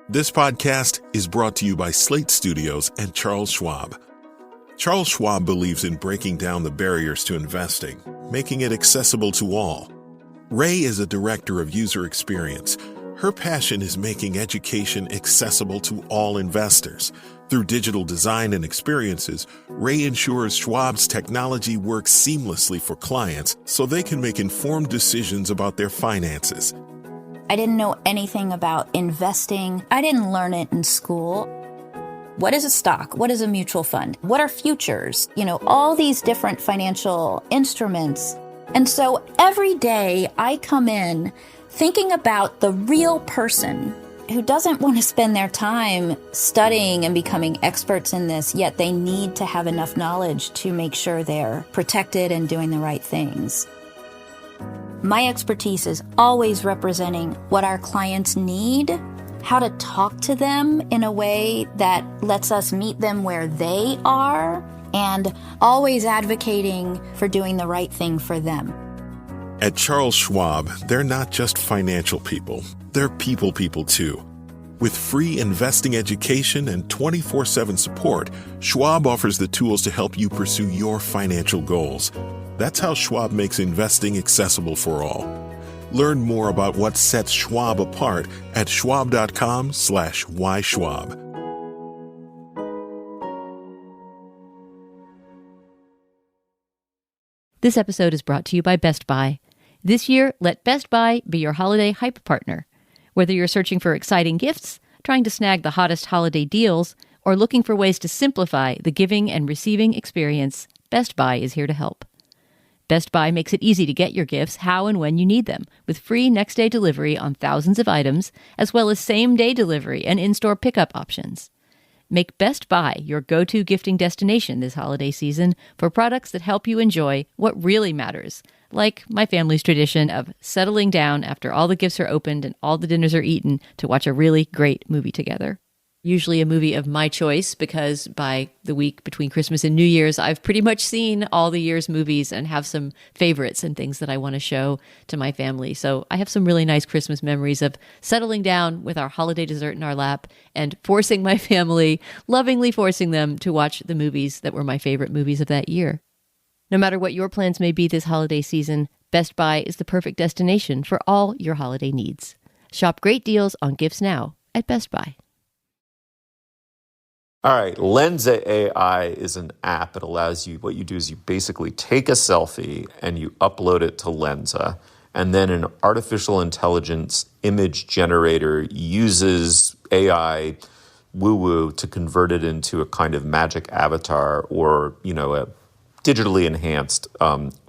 This podcast is brought to you by Slate Studios and Charles Schwab. Charles Schwab believes in breaking down the barriers to investing, making it accessible to all. Ray is a director of user experience. Her passion is making education accessible to all investors. Through digital design and experiences, Ray ensures Schwab's technology works seamlessly for clients so they can make informed decisions about their finances. I didn't know anything about investing. I didn't learn it in school. What is a stock? What is a mutual fund? What are futures? All these different financial instruments. And so every day I come in thinking about the real person who doesn't want to spend their time studying and becoming experts in this, yet they need to have enough knowledge to make sure they're protected and doing the right things. My expertise is always representing what our clients need, how to talk to them in a way that lets us meet them where they are, and always advocating for doing the right thing for them. At Charles Schwab, they're not just financial people, they're people too. With free investing education and 24/7 support, Schwab offers the tools to help you pursue your financial goals. That's how Schwab makes investing accessible for all. Learn more about what sets Schwab apart at schwab.com/whyschwab. This episode is brought to you by Best Buy. This year, let Best Buy be your holiday hype partner. Whether you're searching for exciting gifts, trying to snag the hottest holiday deals, or looking for ways to simplify the giving and receiving experience, Best Buy is here to help. Best Buy makes it easy to get your gifts how and when you need them, with free next-day delivery on thousands of items, as well as same-day delivery and in-store pickup options. Make Best Buy your go-to gifting destination this holiday season for products that help you enjoy what really matters, like my family's tradition of settling down after all the gifts are opened and all the dinners are eaten to watch a really great movie together. Usually a movie of my choice, because by the week between Christmas and New Year's, I've pretty much seen all the year's movies and have some favorites and things that I want to show to my family. So I have some really nice Christmas memories of settling down with our holiday dessert in our lap and forcing my family, lovingly forcing them to watch the movies that were my favorite movies of that year. No matter what your plans may be this holiday season, Best Buy is the perfect destination for all your holiday needs. Shop great deals on gifts now at Best Buy. All right, Lensa AI is an app. It allows you, what you do is you basically take a selfie and you upload it to Lensa, and then an artificial intelligence image generator uses AI woo-woo to convert it into a kind of magic avatar or, a digitally enhanced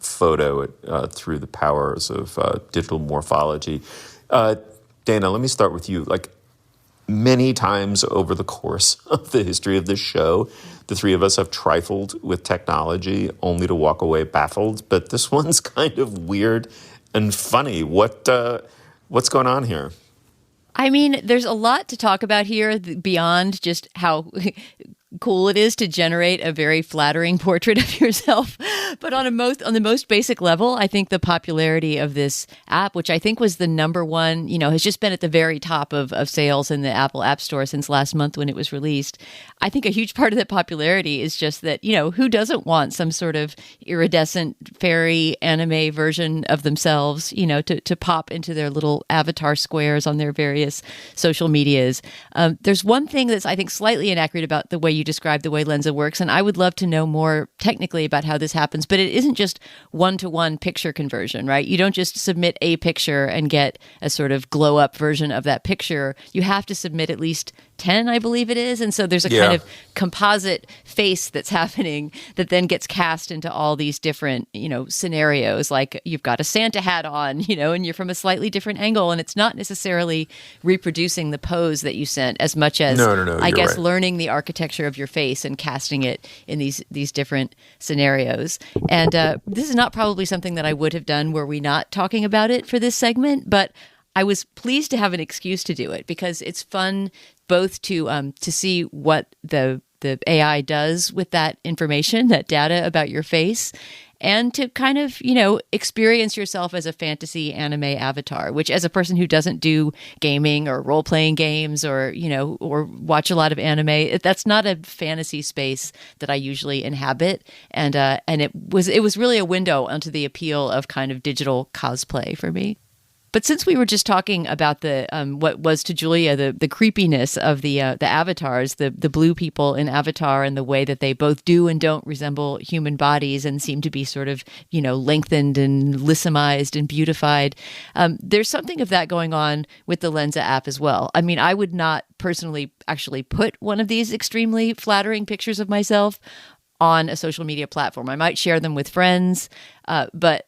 photo through the powers of digital morphology. Dana, let me start with you. Many times over the course of the history of this show, the three of us have trifled with technology only to walk away baffled. But this one's kind of weird and funny. What's going on here? I mean, there's a lot to talk about here beyond just how cool it is to generate a very flattering portrait of yourself. But on the most basic level, I think the popularity of this app, which I think was the number one, has just been at the very top of sales in the Apple App Store since last month when it was released. I think a huge part of that popularity is just that, who doesn't want some sort of iridescent fairy anime version of themselves, to pop into their little avatar squares on their various social medias. There's one thing that's, I think, slightly inaccurate about the way you describe the way Lensa works, and I would love to know more technically about how this happens, but it isn't just one-to-one picture conversion, right? You don't just submit a picture and get a sort of glow-up version of that picture. You have to submit at least 10, I believe it is, and so there's a kind of composite face that's happening that then gets cast into all these different, scenarios, like you've got a Santa hat on, and you're from a slightly different angle, and it's not necessarily reproducing the pose that you sent as much as, I guess, right, learning the architecture of your face and casting it in these different scenarios. And this is not probably something that I would have done were we not talking about it for this segment, but I was pleased to have an excuse to do it because it's fun both to see what the AI does with that information, that data about your face, and to kind of, experience yourself as a fantasy anime avatar, which as a person who doesn't do gaming or role-playing games or, or watch a lot of anime, that's not a fantasy space that I usually inhabit. And it was really a window onto the appeal of kind of digital cosplay for me. But since we were just talking about the what was to Julia the creepiness of the avatars, the blue people in Avatar, and the way that they both do and don't resemble human bodies and seem to be sort of lengthened and lissomized and beautified, there's something of that going on with the Lensa app as well. I mean, I would not personally actually put one of these extremely flattering pictures of myself on a social media platform. I might share them with friends,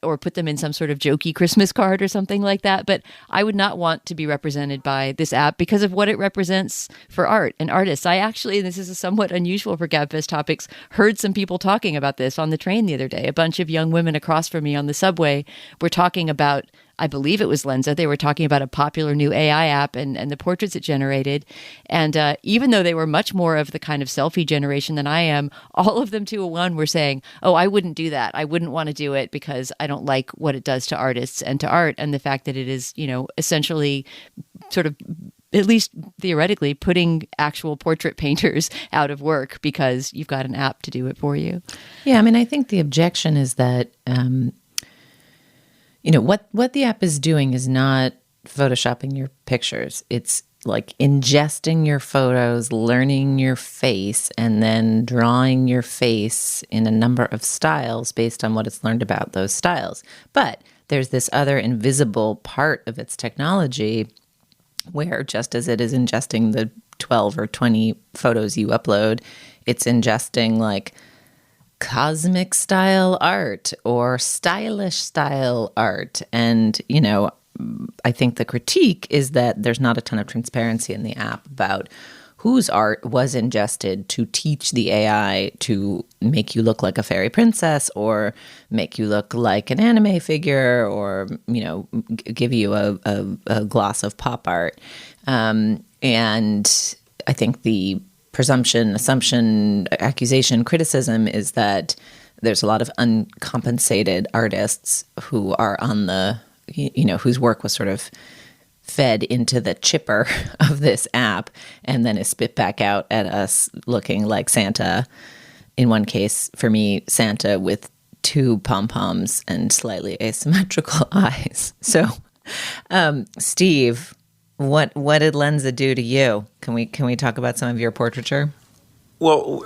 or put them in some sort of jokey Christmas card or something like that. But I would not want to be represented by this app because of what it represents for art and artists. I actually, and this is somewhat unusual for Gabfest topics, heard some people talking about this on the train the other day. A bunch of young women across from me on the subway were talking about, I believe it was Lensa. They were talking about a popular new AI app and the portraits it generated. And even though they were much more of the kind of selfie generation than I am, all of them to a one were saying, oh, I wouldn't do that. I wouldn't want to do it because I don't like what it does to artists and to art, and the fact that it is, essentially sort of, at least theoretically, putting actual portrait painters out of work because you've got an app to do it for you. Yeah, I mean, I think the objection is that what the app is doing is not photoshopping your pictures. It's like ingesting your photos, learning your face, and then drawing your face in a number of styles based on what it's learned about those styles. But there's this other invisible part of its technology where, just as it is ingesting the 12 or 20 photos you upload, it's ingesting like cosmic style art or stylish style art. And, I think the critique is that there's not a ton of transparency in the app about whose art was ingested to teach the AI to make you look like a fairy princess or make you look like an anime figure or, give you a gloss of pop art. And I think the presumption, assumption, accusation, criticism is that there's a lot of uncompensated artists who are on the, whose work was sort of fed into the chipper of this app and then is spit back out at us looking like Santa. In one case, for me, Santa with 2 pom-poms and slightly asymmetrical eyes. So, Steve, what did Lensa do to you? Can we talk about some of your portraiture? Well,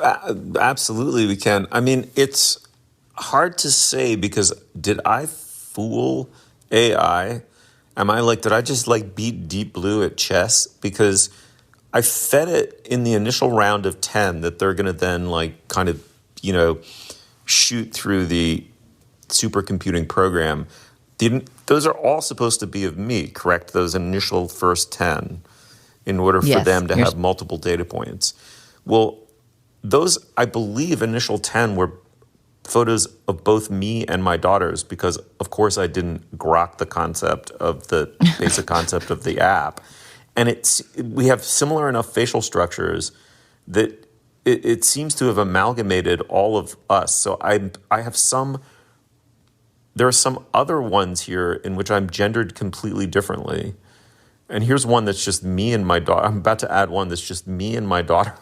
absolutely we can. I mean, it's hard to say because did I fool AI? Did I just beat Deep Blue at chess? Because I fed it in the initial round of 10 that they're going to then shoot through the supercomputing program. Those are all supposed to be of me, correct? Those initial first 10 in order for them to have multiple data points. Well, those, I believe, initial 10 were photos of both me and my daughters because, of course, I didn't grok the concept of the basic concept of the app. And we have similar enough facial structures that it seems to have amalgamated all of us. So there are some other ones here in which I'm gendered completely differently. And here's one that's just me and my daughter. I'm about to add one that's just me and my daughter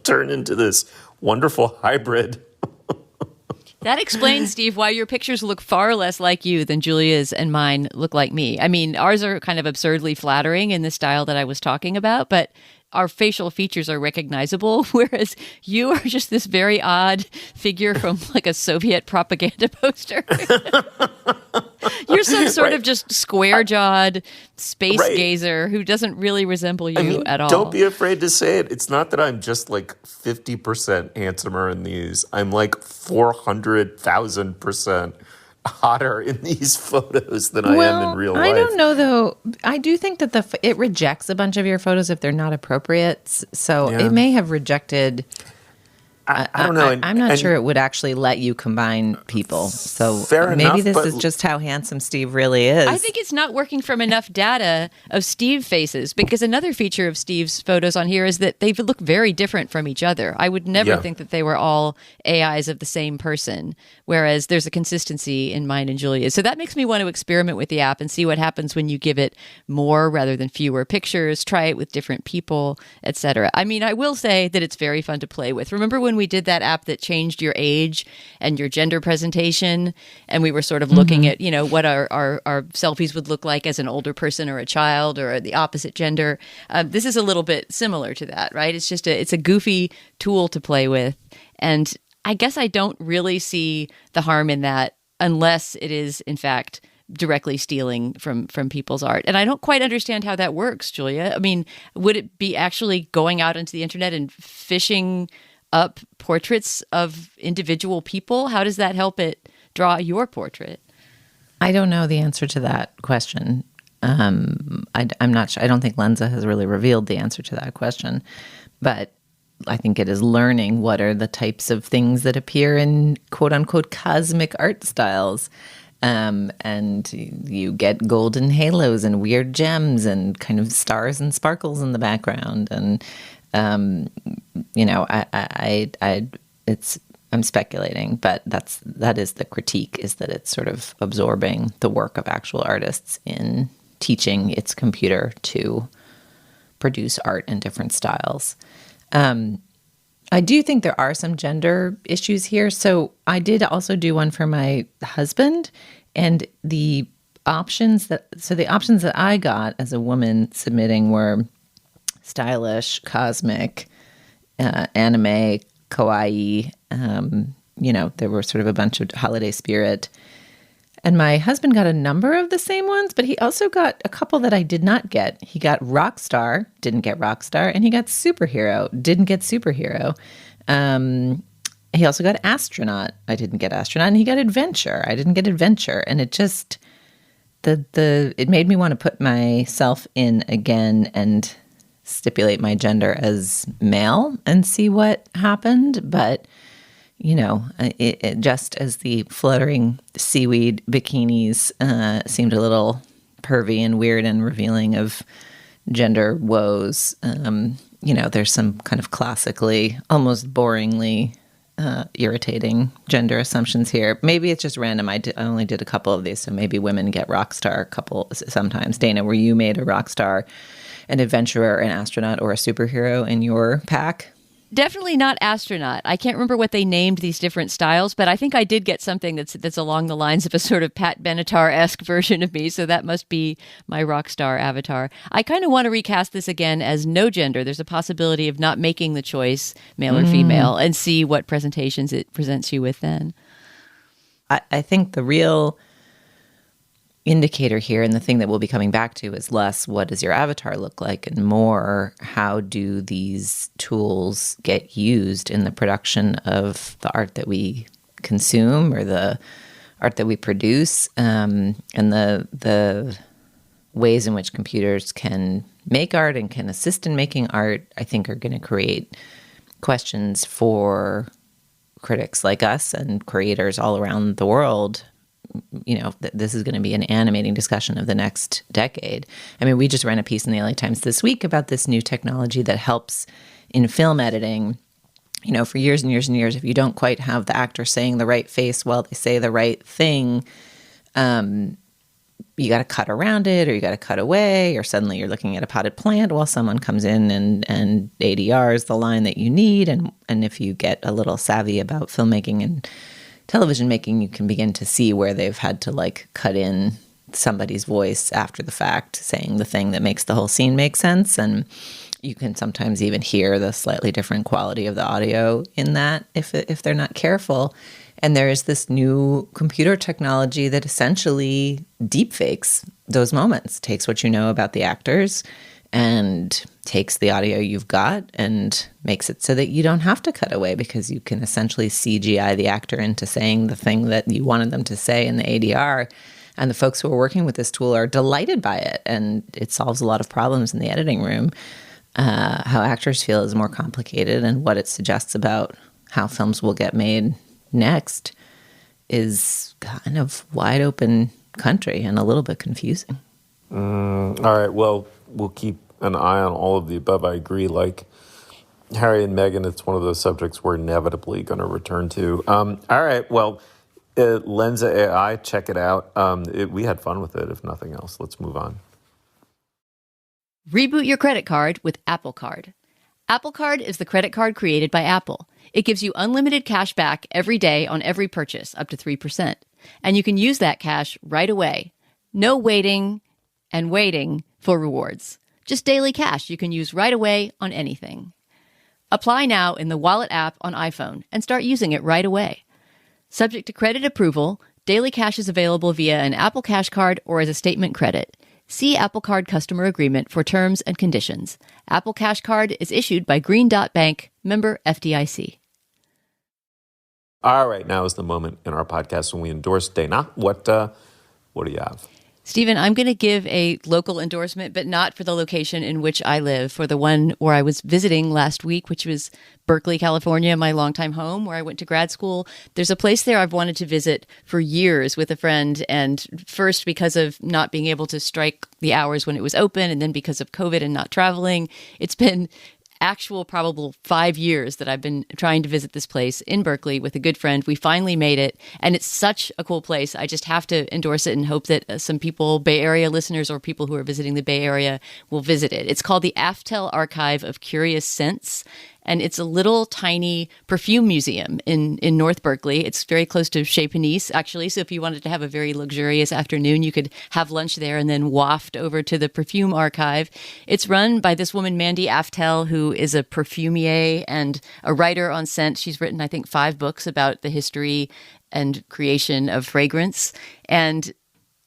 turn into this wonderful hybrid. That explains, Steve, why your pictures look far less like you than Julia's and mine look like me. I mean, ours are kind of absurdly flattering in the style that I was talking about, but our facial features are recognizable, whereas you are just this very odd figure from a Soviet propaganda poster. You're some sort of just square-jawed space gazer who doesn't really resemble you at all. Don't be afraid to say it. It's not that I'm just 50% handsomer in these. I'm 400,000% hotter in these photos than I am in real life. I don't know, though. I do think that it rejects a bunch of your photos if they're not appropriate. So it may have rejected... I don't know. I'm not sure it would actually let you combine people. So maybe this is just how handsome Steve really is. I think it's not working from enough data of Steve faces, because another feature of Steve's photos on here is that they look very different from each other. I would never think that they were all AIs of the same person, whereas there's a consistency in mine and Julia's. So that makes me want to experiment with the app and see what happens when you give it more rather than fewer pictures, try it with different people, etc. I mean, I will say that it's very fun to play with. Remember when we did that app that changed your age and your gender presentation, and we were sort of looking at, what our selfies would look like as an older person or a child or the opposite gender. This is a little bit similar to that, right? It's just it's a goofy tool to play with. And I guess I don't really see the harm in that unless it is, in fact, directly stealing from people's art. And I don't quite understand how that works, Julia. I mean, would it be actually going out into the internet and fishing up portraits of individual people? How does that help it draw your portrait? I don't know the answer to that question. I'm not sure. I don't think Lensa has really revealed the answer to that question, but I think it is learning what are the types of things that appear in quote unquote cosmic art styles. And you get golden halos and weird gems and kind of stars and sparkles in the background. And I'm speculating, but that is the critique, is that it's sort of absorbing the work of actual artists in teaching its computer to produce art in different styles. I do think there are some gender issues here. So I did also do one for my husband, and the options that I got as a woman submitting were stylish, cosmic, anime, kawaii. There were sort of a bunch of holiday spirit. And my husband got a number of the same ones, but he also got a couple that I did not get. He got rock star, didn't get rock star, and he got superhero, didn't get superhero. He also got astronaut. I didn't get astronaut, and he got adventure. I didn't get adventure, and it just it made me want to put myself in again and stipulate my gender as male and see what happened. But, it just as the fluttering seaweed bikinis seemed a little pervy and weird and revealing of gender woes, there's some kind of classically, almost boringly irritating gender assumptions here. Maybe it's just random. I only did a couple of these, so maybe women get rock star sometimes. Dana, were you made a rock star, an adventurer, an astronaut, or a superhero in your pack? Definitely not astronaut. I can't remember what they named these different styles, but I think I did get something that's along the lines of a sort of Pat Benatar-esque version of me, so that must be my rock star avatar. I kind of want to recast this again as no gender. There's a possibility of not making the choice, male or female, and see what presentations it presents you with then. I think the real indicator here, and the thing that we'll be coming back to, is less what does your avatar look like and more how do these tools get used in the production of the art that we consume or the art that we produce, and the ways in which computers can make art and can assist in making art, I think are going to create questions for critics like us and creators all around the world. This is going to be an animating discussion of the next decade. I mean, we just ran a piece in the LA Times this week about this new technology that helps in film editing. For years and years and years, if you don't quite have the actor saying the right face while they say the right thing, you got to cut around it, or you got to cut away, or suddenly you're looking at a potted plant while someone comes in and ADRs the line that you need. And if you get a little savvy about filmmaking and television making, you can begin to see where they've had to cut in somebody's voice after the fact, saying the thing that makes the whole scene make sense. And you can sometimes even hear the slightly different quality of the audio in that if they're not careful. And there is this new computer technology that essentially deepfakes those moments, takes what you know about the actors and takes the audio you've got and makes it so that you don't have to cut away, because you can essentially CGI the actor into saying the thing that you wanted them to say in the ADR. And the folks who are working with this tool are delighted by it. And it solves a lot of problems in the editing room. How actors feel is more complicated, and what it suggests about how films will get made next is kind of wide open country and a little bit confusing. All right, well, we'll keep an eye on all of the above. I agree. Like Harry and Meghan, it's one of those subjects we're inevitably going to return to. All right, well, Lensa AI, check it out. We had fun with it, if nothing else. Let's move on. Reboot your credit card with Apple Card. Apple Card is the credit card created by Apple. It gives you unlimited cash back every day on every purchase, up to 3%. And you can use that cash right away. No waiting for rewards. Just daily cash you can use right away on anything. Apply now in the Wallet app on iPhone and start using it right away. Subject to credit approval, daily cash is available via an Apple Cash card or as a statement credit. See Apple Card customer agreement for terms and conditions. Apple Cash card is issued by Green Dot Bank, member FDIC. All right, now is the moment in our podcast when we endorse Dana. What do you have? Stephen, I'm going to give a local endorsement, but not for the location in which I live, for the one where I was visiting last week, which was Berkeley, California, my longtime home where I went to grad school. There's a place there I've wanted to visit for years with a friend, and first because of not being able to strike the hours when it was open, and then because of COVID and not traveling. It's been actual probable 5 years that I've been trying to visit this place in Berkeley with a good friend. We finally made it, and it's such a cool place. I just have to endorse it and hope that some people, Bay Area listeners or people who are visiting the Bay Area, will visit it. It's called the Aftel Archive of Curious Scents, and it's a little tiny perfume museum in North Berkeley. It's very close to Chez Panisse, actually. So if you wanted to have a very luxurious afternoon, you could have lunch there and then waft over to the perfume archive. It's run by this woman, Mandy Aftel, who is a perfumier and a writer on scent. She's written, I think, 5 books about the history and creation of fragrance. And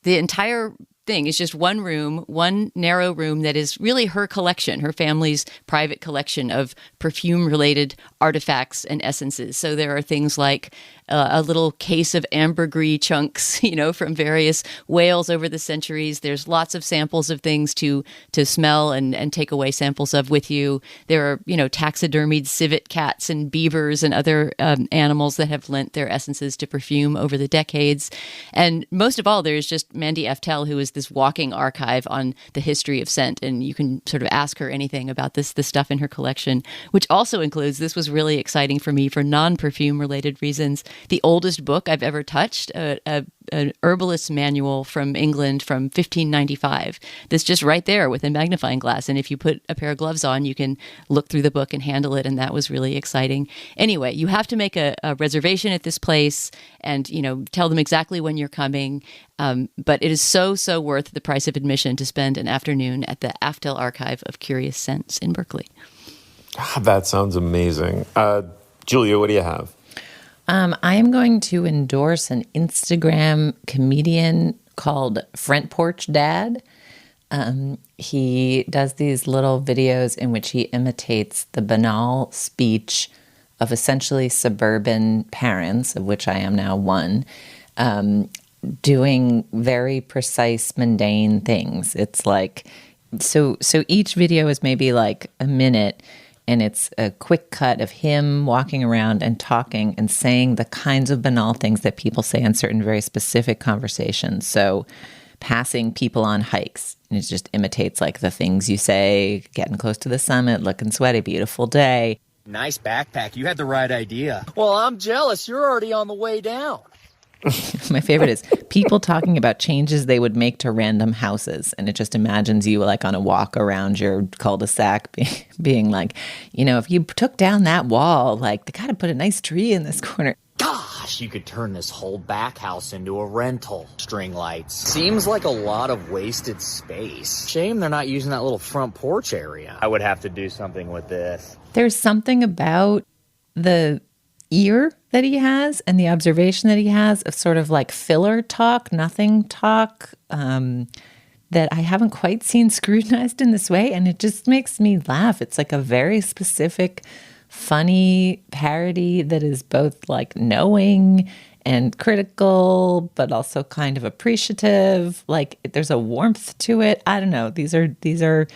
the entire thing. It's just one room, one narrow room that is really her collection, her family's private collection of perfume-related artifacts and essences. So there are things like a little case of ambergris chunks, from various whales over the centuries. There's lots of samples of things to smell and take away samples of with you. There are, taxidermied civet cats and beavers and other animals that have lent their essences to perfume over the decades. And most of all, there's just Mandy Aftel, who is this walking archive on the history of scent. And you can sort of ask her anything about the stuff in her collection, which also includes, this was really exciting for me for non-perfume related reasons, the oldest book I've ever touched, an herbalist's manual from England from 1595. That's just right there with a magnifying glass. And if you put a pair of gloves on, you can look through the book and handle it. And that was really exciting. Anyway, you have to make a reservation at this place and, tell them exactly when you're coming. But it is so worth the price of admission to spend an afternoon at the Aftel Archive of Curious Scents in Berkeley. That sounds amazing. Julia, what do you have? I am going to endorse an Instagram comedian called Front Porch Dad. He does these little videos in which he imitates the banal speech of essentially suburban parents, of which I am now one, doing very precise, mundane things. It's like, so each video is maybe like a minute, and it's a quick cut of him walking around and talking and saying the kinds of banal things that people say in certain very specific conversations. So passing people on hikes, and it just imitates like the things you say, getting close to the summit, looking sweaty, beautiful day. Nice backpack. You had the right idea. Well, I'm jealous. You're already on the way down. My favorite is people talking about changes they would make to random houses. And it just imagines you like on a walk around your cul-de-sac being like, if you took down that wall, like they got to put a nice tree in this corner. Gosh, you could turn this whole back house into a rental. String lights. Seems like a lot of wasted space. Shame they're not using that little front porch area. I would have to do something with this. There's something about the ear that he has and the observation that he has of sort of like filler talk, nothing talk, that I haven't quite seen scrutinized in this way. And it just makes me laugh. It's like a very specific, funny parody that is both like knowing and critical, but also kind of appreciative. Like there's a warmth to it. I don't know. These are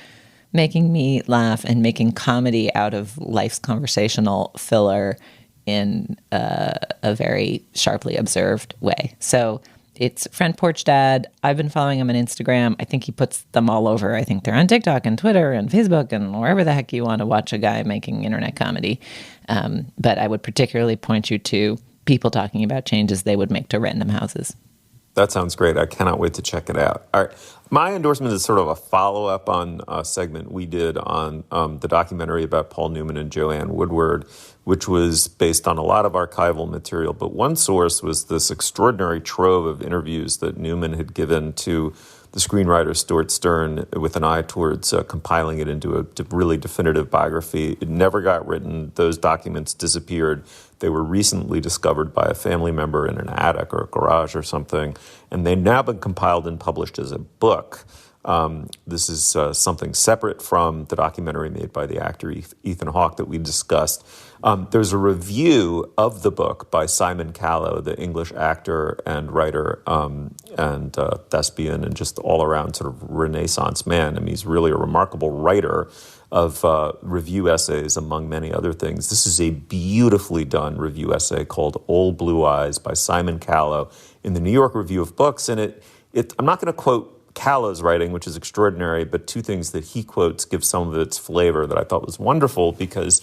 making me laugh and making comedy out of life's conversational filler in a very sharply observed way. So it's Front Porch Dad. I've been following him on Instagram. I think he puts them all over. I think they're on TikTok and Twitter and Facebook and wherever the heck you want to watch a guy making internet comedy. But I would particularly point you to people talking about changes they would make to random houses. That sounds great. I cannot wait to check it out. All right. My endorsement is sort of a follow-up on a segment we did on the documentary about Paul Newman and Joanne Woodward, which was based on a lot of archival material. But one source was this extraordinary trove of interviews that Newman had given to the screenwriter Stuart Stern with an eye towards compiling it into a really definitive biography. It never got written. Those documents disappeared. They were recently discovered by a family member in an attic or a garage or something, and they've now been compiled and published as a book. This is something separate from the documentary made by the actor Ethan Hawke that we discussed. There's a review of the book by Simon Callow, the English actor and writer and thespian and just all-around sort of Renaissance man. I mean, he's really a remarkable writer of review essays, among many other things. This is a beautifully done review essay called Old Blue Eyes by Simon Callow in the New York Review of Books. And I'm not going to quote Callow's writing, which is extraordinary, but two things that he quotes give some of its flavor that I thought was wonderful, because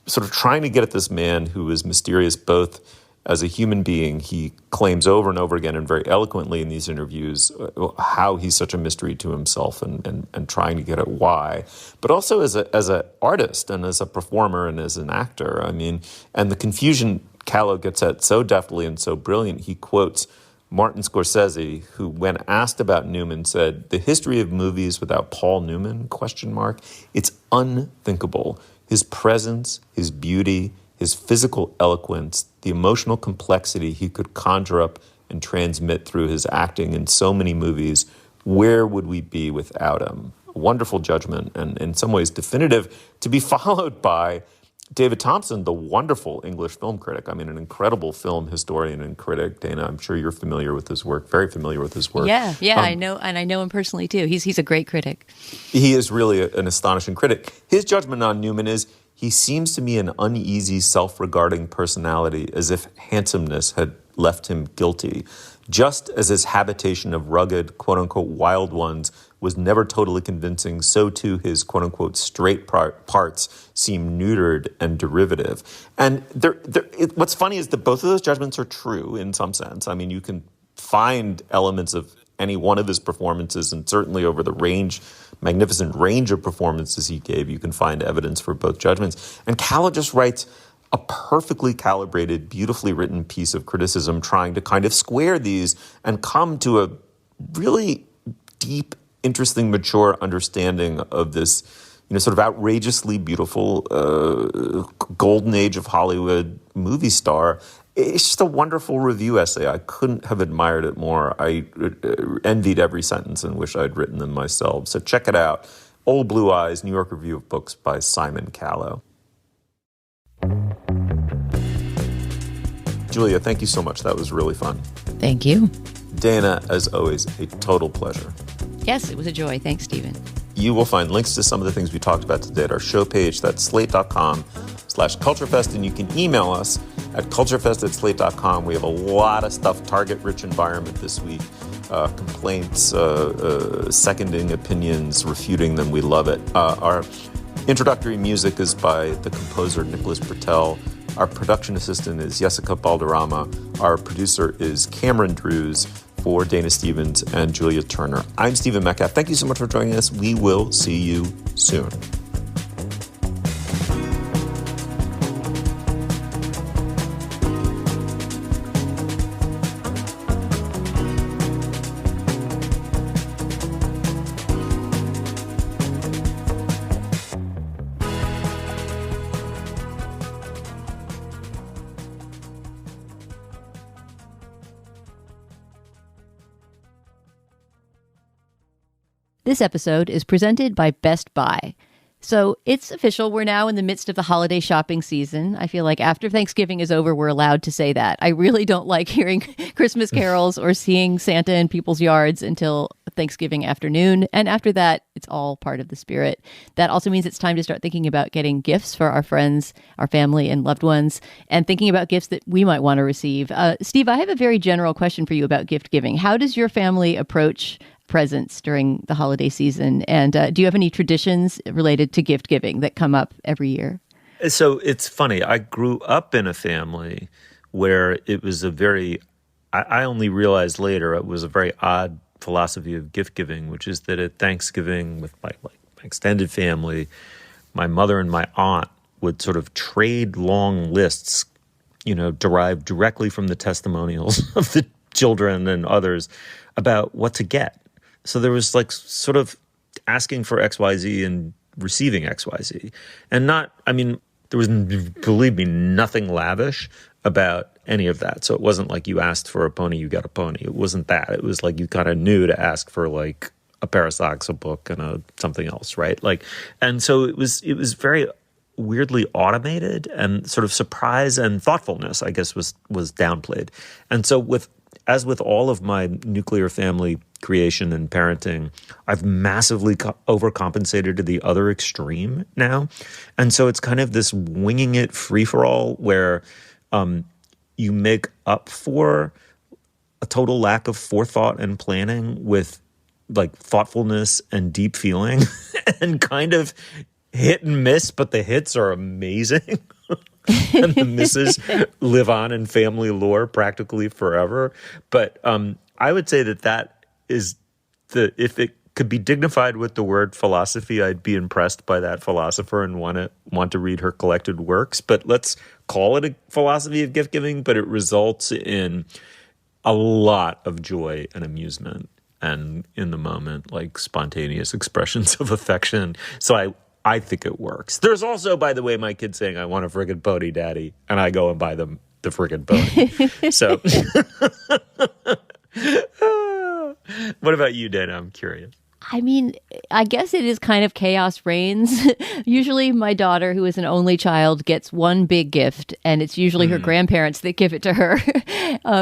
sort of trying to get at this man who is mysterious both as a human being, he claims over and over again and very eloquently in these interviews how he's such a mystery to himself and trying to get at why, but also as an artist and as a performer and as an actor. I mean, and the confusion Callow gets at so deftly and so brilliant. He quotes Martin Scorsese, who, when asked about Newman, said, "The history of movies without Paul Newman, ? It's unthinkable. His presence, his beauty, his physical eloquence, the emotional complexity he could conjure up and transmit through his acting in so many movies where would we be without him? A wonderful judgment, and in some ways definitive, to be followed by David Thompson, the wonderful English film critic. I mean, an incredible film historian and critic. Dana, I'm sure you're familiar with his work, very familiar with his work. Yeah, I know, and I know him personally too. He's a great critic. He is really an astonishing critic. His judgment on Newman is, he seems to me an uneasy, self-regarding personality, as if handsomeness had left him guilty, just as his habitation of rugged, quote-unquote, wild ones was never totally convincing, so too his quote-unquote straight parts seem neutered and derivative. And what's funny is that both of those judgments are true in some sense. I mean, you can find elements of any one of his performances, and certainly over the magnificent range of performances he gave, you can find evidence for both judgments. And Callow just writes a perfectly calibrated, beautifully written piece of criticism trying to kind of square these and come to a really deep, interesting, mature understanding of this, sort of outrageously beautiful golden age of Hollywood movie star. It's just a wonderful review essay. I couldn't have admired it more. I envied every sentence and wish I'd written them myself. So check it out. Old Blue Eyes, New York Review of Books by Simon Callow. Julia, thank you so much. That was really fun. Thank you. Dana, as always, a total pleasure. Yes, it was a joy. Thanks, Stephen. You will find links to some of the things we talked about today at our show page. That's slate.com/culturefest. And you can email us at culturefest@slate.com. We have a lot of stuff, target-rich environment this week. Complaints, seconding opinions, refuting them. We love it. Our introductory music is by the composer Nicholas Bertel. Our production assistant is Yesica Balderrama. Our producer is Cameron Drews. For Dana Stevens and Julia Turner, I'm Stephen Metcalf. Thank you so much for joining us. We will see you soon. This episode is presented by Best Buy. So it's official. We're now in the midst of the holiday shopping season. I feel like after Thanksgiving is over, we're allowed to say that. I really don't like hearing Christmas carols or seeing Santa in people's yards until Thanksgiving afternoon. And after that, it's all part of the spirit. That also means it's time to start thinking about getting gifts for our friends, our family, and loved ones, and thinking about gifts that we might want to receive. Steve, I have a very general question for you about gift giving. How does your family approach presents during the holiday season? And do you have any traditions related to gift giving that come up every year? So it's funny. I grew up in a family where it was I only realized later it was a very odd philosophy of gift giving, which is that at Thanksgiving with my extended family, my mother and my aunt would sort of trade long lists, derived directly from the testimonials of the children and others about what to get. So there was sort of asking for XYZ and receiving XYZ. And there was, believe me, nothing lavish about any of that. So it wasn't like you asked for a pony, you got a pony. It wasn't that. It was like you kind of knew to ask for a pair of socks, a book, and something else, right? And so it was very weirdly automated, and sort of surprise and thoughtfulness, I guess, was downplayed. And so as with all of my nuclear family creation and parenting, I've massively overcompensated to the other extreme now. And so it's kind of this winging it free-for-all where you make up for a total lack of forethought and planning with thoughtfulness and deep feeling and kind of hit and miss, but the hits are amazing. And the misses live on in family lore practically forever. But I would say that is if it could be dignified with the word philosophy, I'd be impressed by that philosopher and want to read her collected works. But let's call it a philosophy of gift giving, but it results in a lot of joy and amusement and in the moment, spontaneous expressions of affection. So I think it works. There's also, by the way, my kids saying, I want a friggin' pony, Daddy. And I go and buy them the friggin' pony. So What about you, Dana? I'm curious. I mean, I guess it is kind of chaos reigns. Usually my daughter, who is an only child, gets one big gift, and it's usually her grandparents that give it to her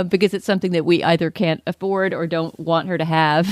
because it's something that we either can't afford or don't want her to have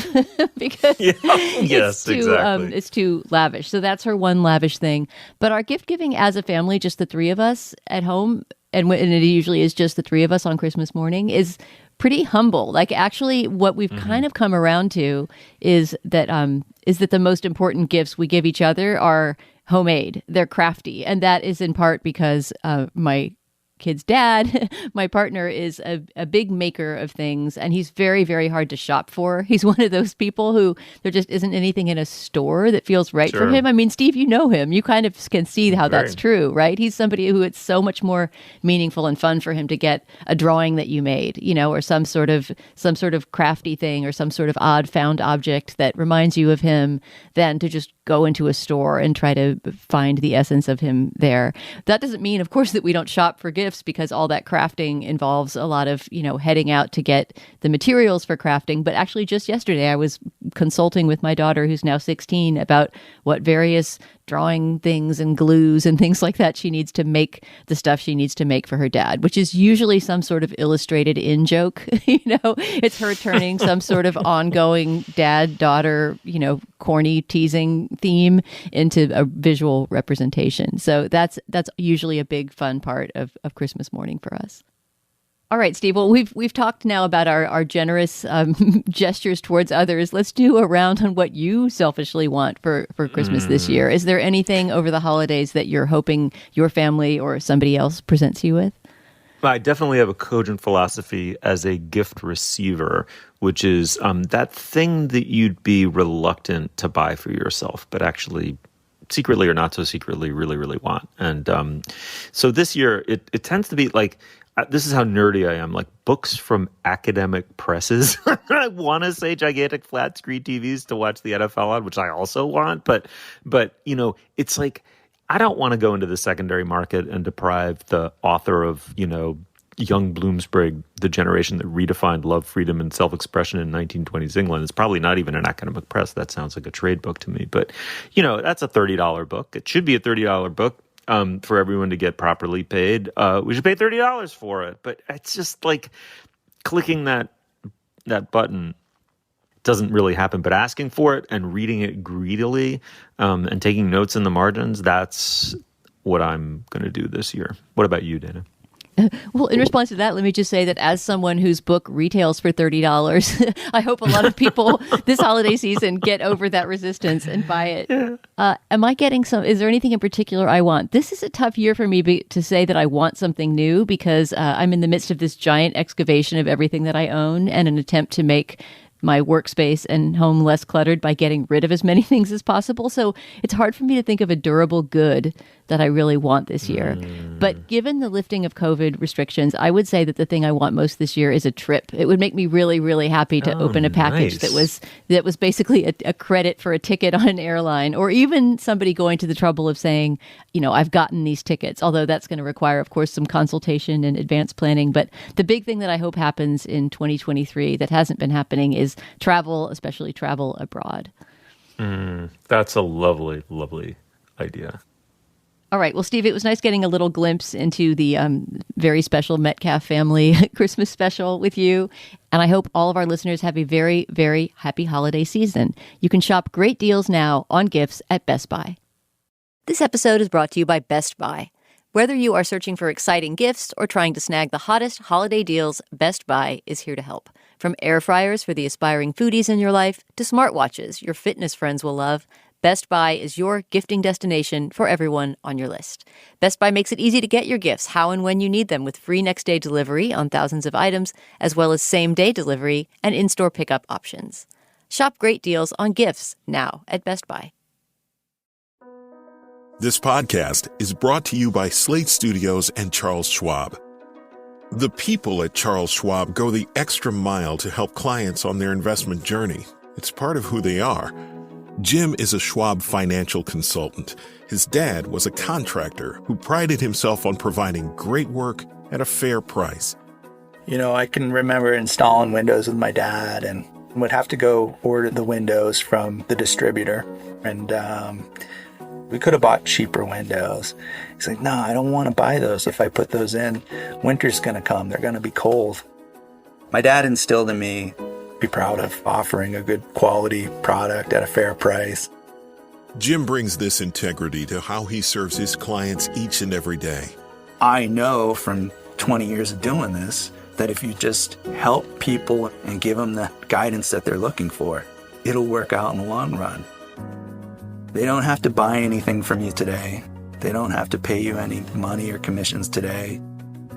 because it's too lavish. So that's her one lavish thing. But our gift giving as a family, just the three of us at home, and it usually is just the three of us on Christmas morning, is pretty humble. Like, actually, what we've kind of come around to is that the most important gifts we give each other are homemade. They're crafty, and that is in part because my kid's dad, my partner, is a big maker of things, and he's very, very hard to shop for. He's one of those people who there just isn't anything in a store that feels right for him. I mean, Steve, you know him. You kind of can see how that's true, right? He's somebody who it's so much more meaningful and fun for him to get a drawing that you made, or some sort of crafty thing or some sort of odd found object that reminds you of him than to just go into a store and try to find the essence of him there. That doesn't mean, of course, that we don't shop for gifts, because all that crafting involves a lot of, heading out to get the materials for crafting. But actually, just yesterday, I was consulting with my daughter, who's now 16, about what various drawing things and glues and things like that she needs to make the stuff she needs to make for her dad, which is usually some sort of illustrated in-joke. It's her turning some sort of ongoing dad-daughter, corny teasing theme into a visual representation. So that's usually a big fun part of Christmas morning for us. All right, Steve. Well, we've talked now about our generous gestures towards others. Let's do a round on what you selfishly want for Christmas this year. Is there anything over the holidays that you're hoping your family or somebody else presents you with? I definitely have a cogent philosophy as a gift receiver, which is that thing that you'd be reluctant to buy for yourself, but actually secretly or not so secretly really, really want. And so this year, it tends to be like, this is how nerdy I am, like books from academic presses. I want to say gigantic flat screen TVs to watch the NFL on, which I also want. But it's like, I don't want to go into the secondary market and deprive the author of, Young Bloomsbury, the generation that redefined love, freedom, and self-expression in 1920s England. It's probably not even an academic press. That sounds like a trade book to me. But, that's a $30 book. It should be a $30 book. For everyone to get properly paid. We should pay $30 for it. But it's just like clicking that button doesn't really happen. But asking for it and reading it greedily and taking notes in the margins, that's what I'm going to do this year. What about you, Dana? Well, in response to that, let me just say that as someone whose book retails for $30, I hope a lot of people this holiday season get over that resistance and buy it. Am I getting is there anything in particular I want? This is a tough year for me to say that I want something new, because I'm in the midst of this giant excavation of everything that I own and an attempt to make my workspace and home less cluttered by getting rid of as many things as possible. So it's hard for me to think of a durable good that I really want this year. But given the lifting of COVID restrictions, I would say that the thing I want most this year is a trip. It would make me really, really happy to open a package that was basically a credit for a ticket on an airline, or even somebody going to the trouble of saying, I've gotten these tickets, although that's going to require, of course, some consultation and advanced planning. But the big thing that I hope happens in 2023 that hasn't been happening is travel, especially travel abroad. That's a lovely, lovely idea. All right. Well, Steve, it was nice getting a little glimpse into the very special Metcalf family Christmas special with you. And I hope all of our listeners have a very, very happy holiday season. You can shop great deals now on gifts at Best Buy. This episode is brought to you by Best Buy. Whether you are searching for exciting gifts or trying to snag the hottest holiday deals, Best Buy is here to help. From air fryers for the aspiring foodies in your life to smartwatches your fitness friends will love, Best Buy is your gifting destination for everyone on your list. Best Buy makes it easy to get your gifts how and when you need them, with free next-day delivery on thousands of items, as well as same-day delivery and in-store pickup options. Shop great deals on gifts now at Best Buy. This podcast is brought to you by Slate Studios and Charles Schwab. The people at Charles Schwab go the extra mile to help clients on their investment journey. It's part of who they are. Jim is a Schwab financial consultant. His dad was a contractor who prided himself on providing great work at a fair price. I can remember installing windows with my dad and Would have to go order the windows from the distributor. And we could have bought cheaper windows. He's like, no, I don't want to buy those. If I put those in, winter's going to come. They're going to be cold. My dad instilled in me, be proud of offering a good quality product at a fair price. Jim brings this integrity to how he serves his clients each and every day. I know from 20 years of doing this that if you just help people and give them the guidance that they're looking for, it'll work out in the long run. They don't have to buy anything from you today. They don't have to pay you any money or commissions today.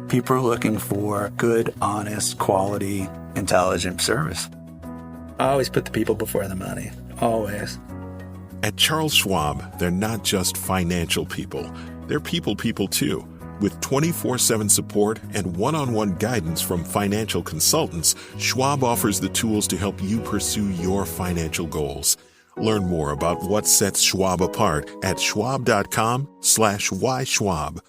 People are looking for good, honest, quality, intelligent service. I always put the people before the money, always. At Charles Schwab, they're not just financial people. They're people too. With 24/7 support and one-on-one guidance from financial consultants, Schwab offers the tools to help you pursue your financial goals. Learn more about what sets Schwab apart at schwab.com/whyschwab.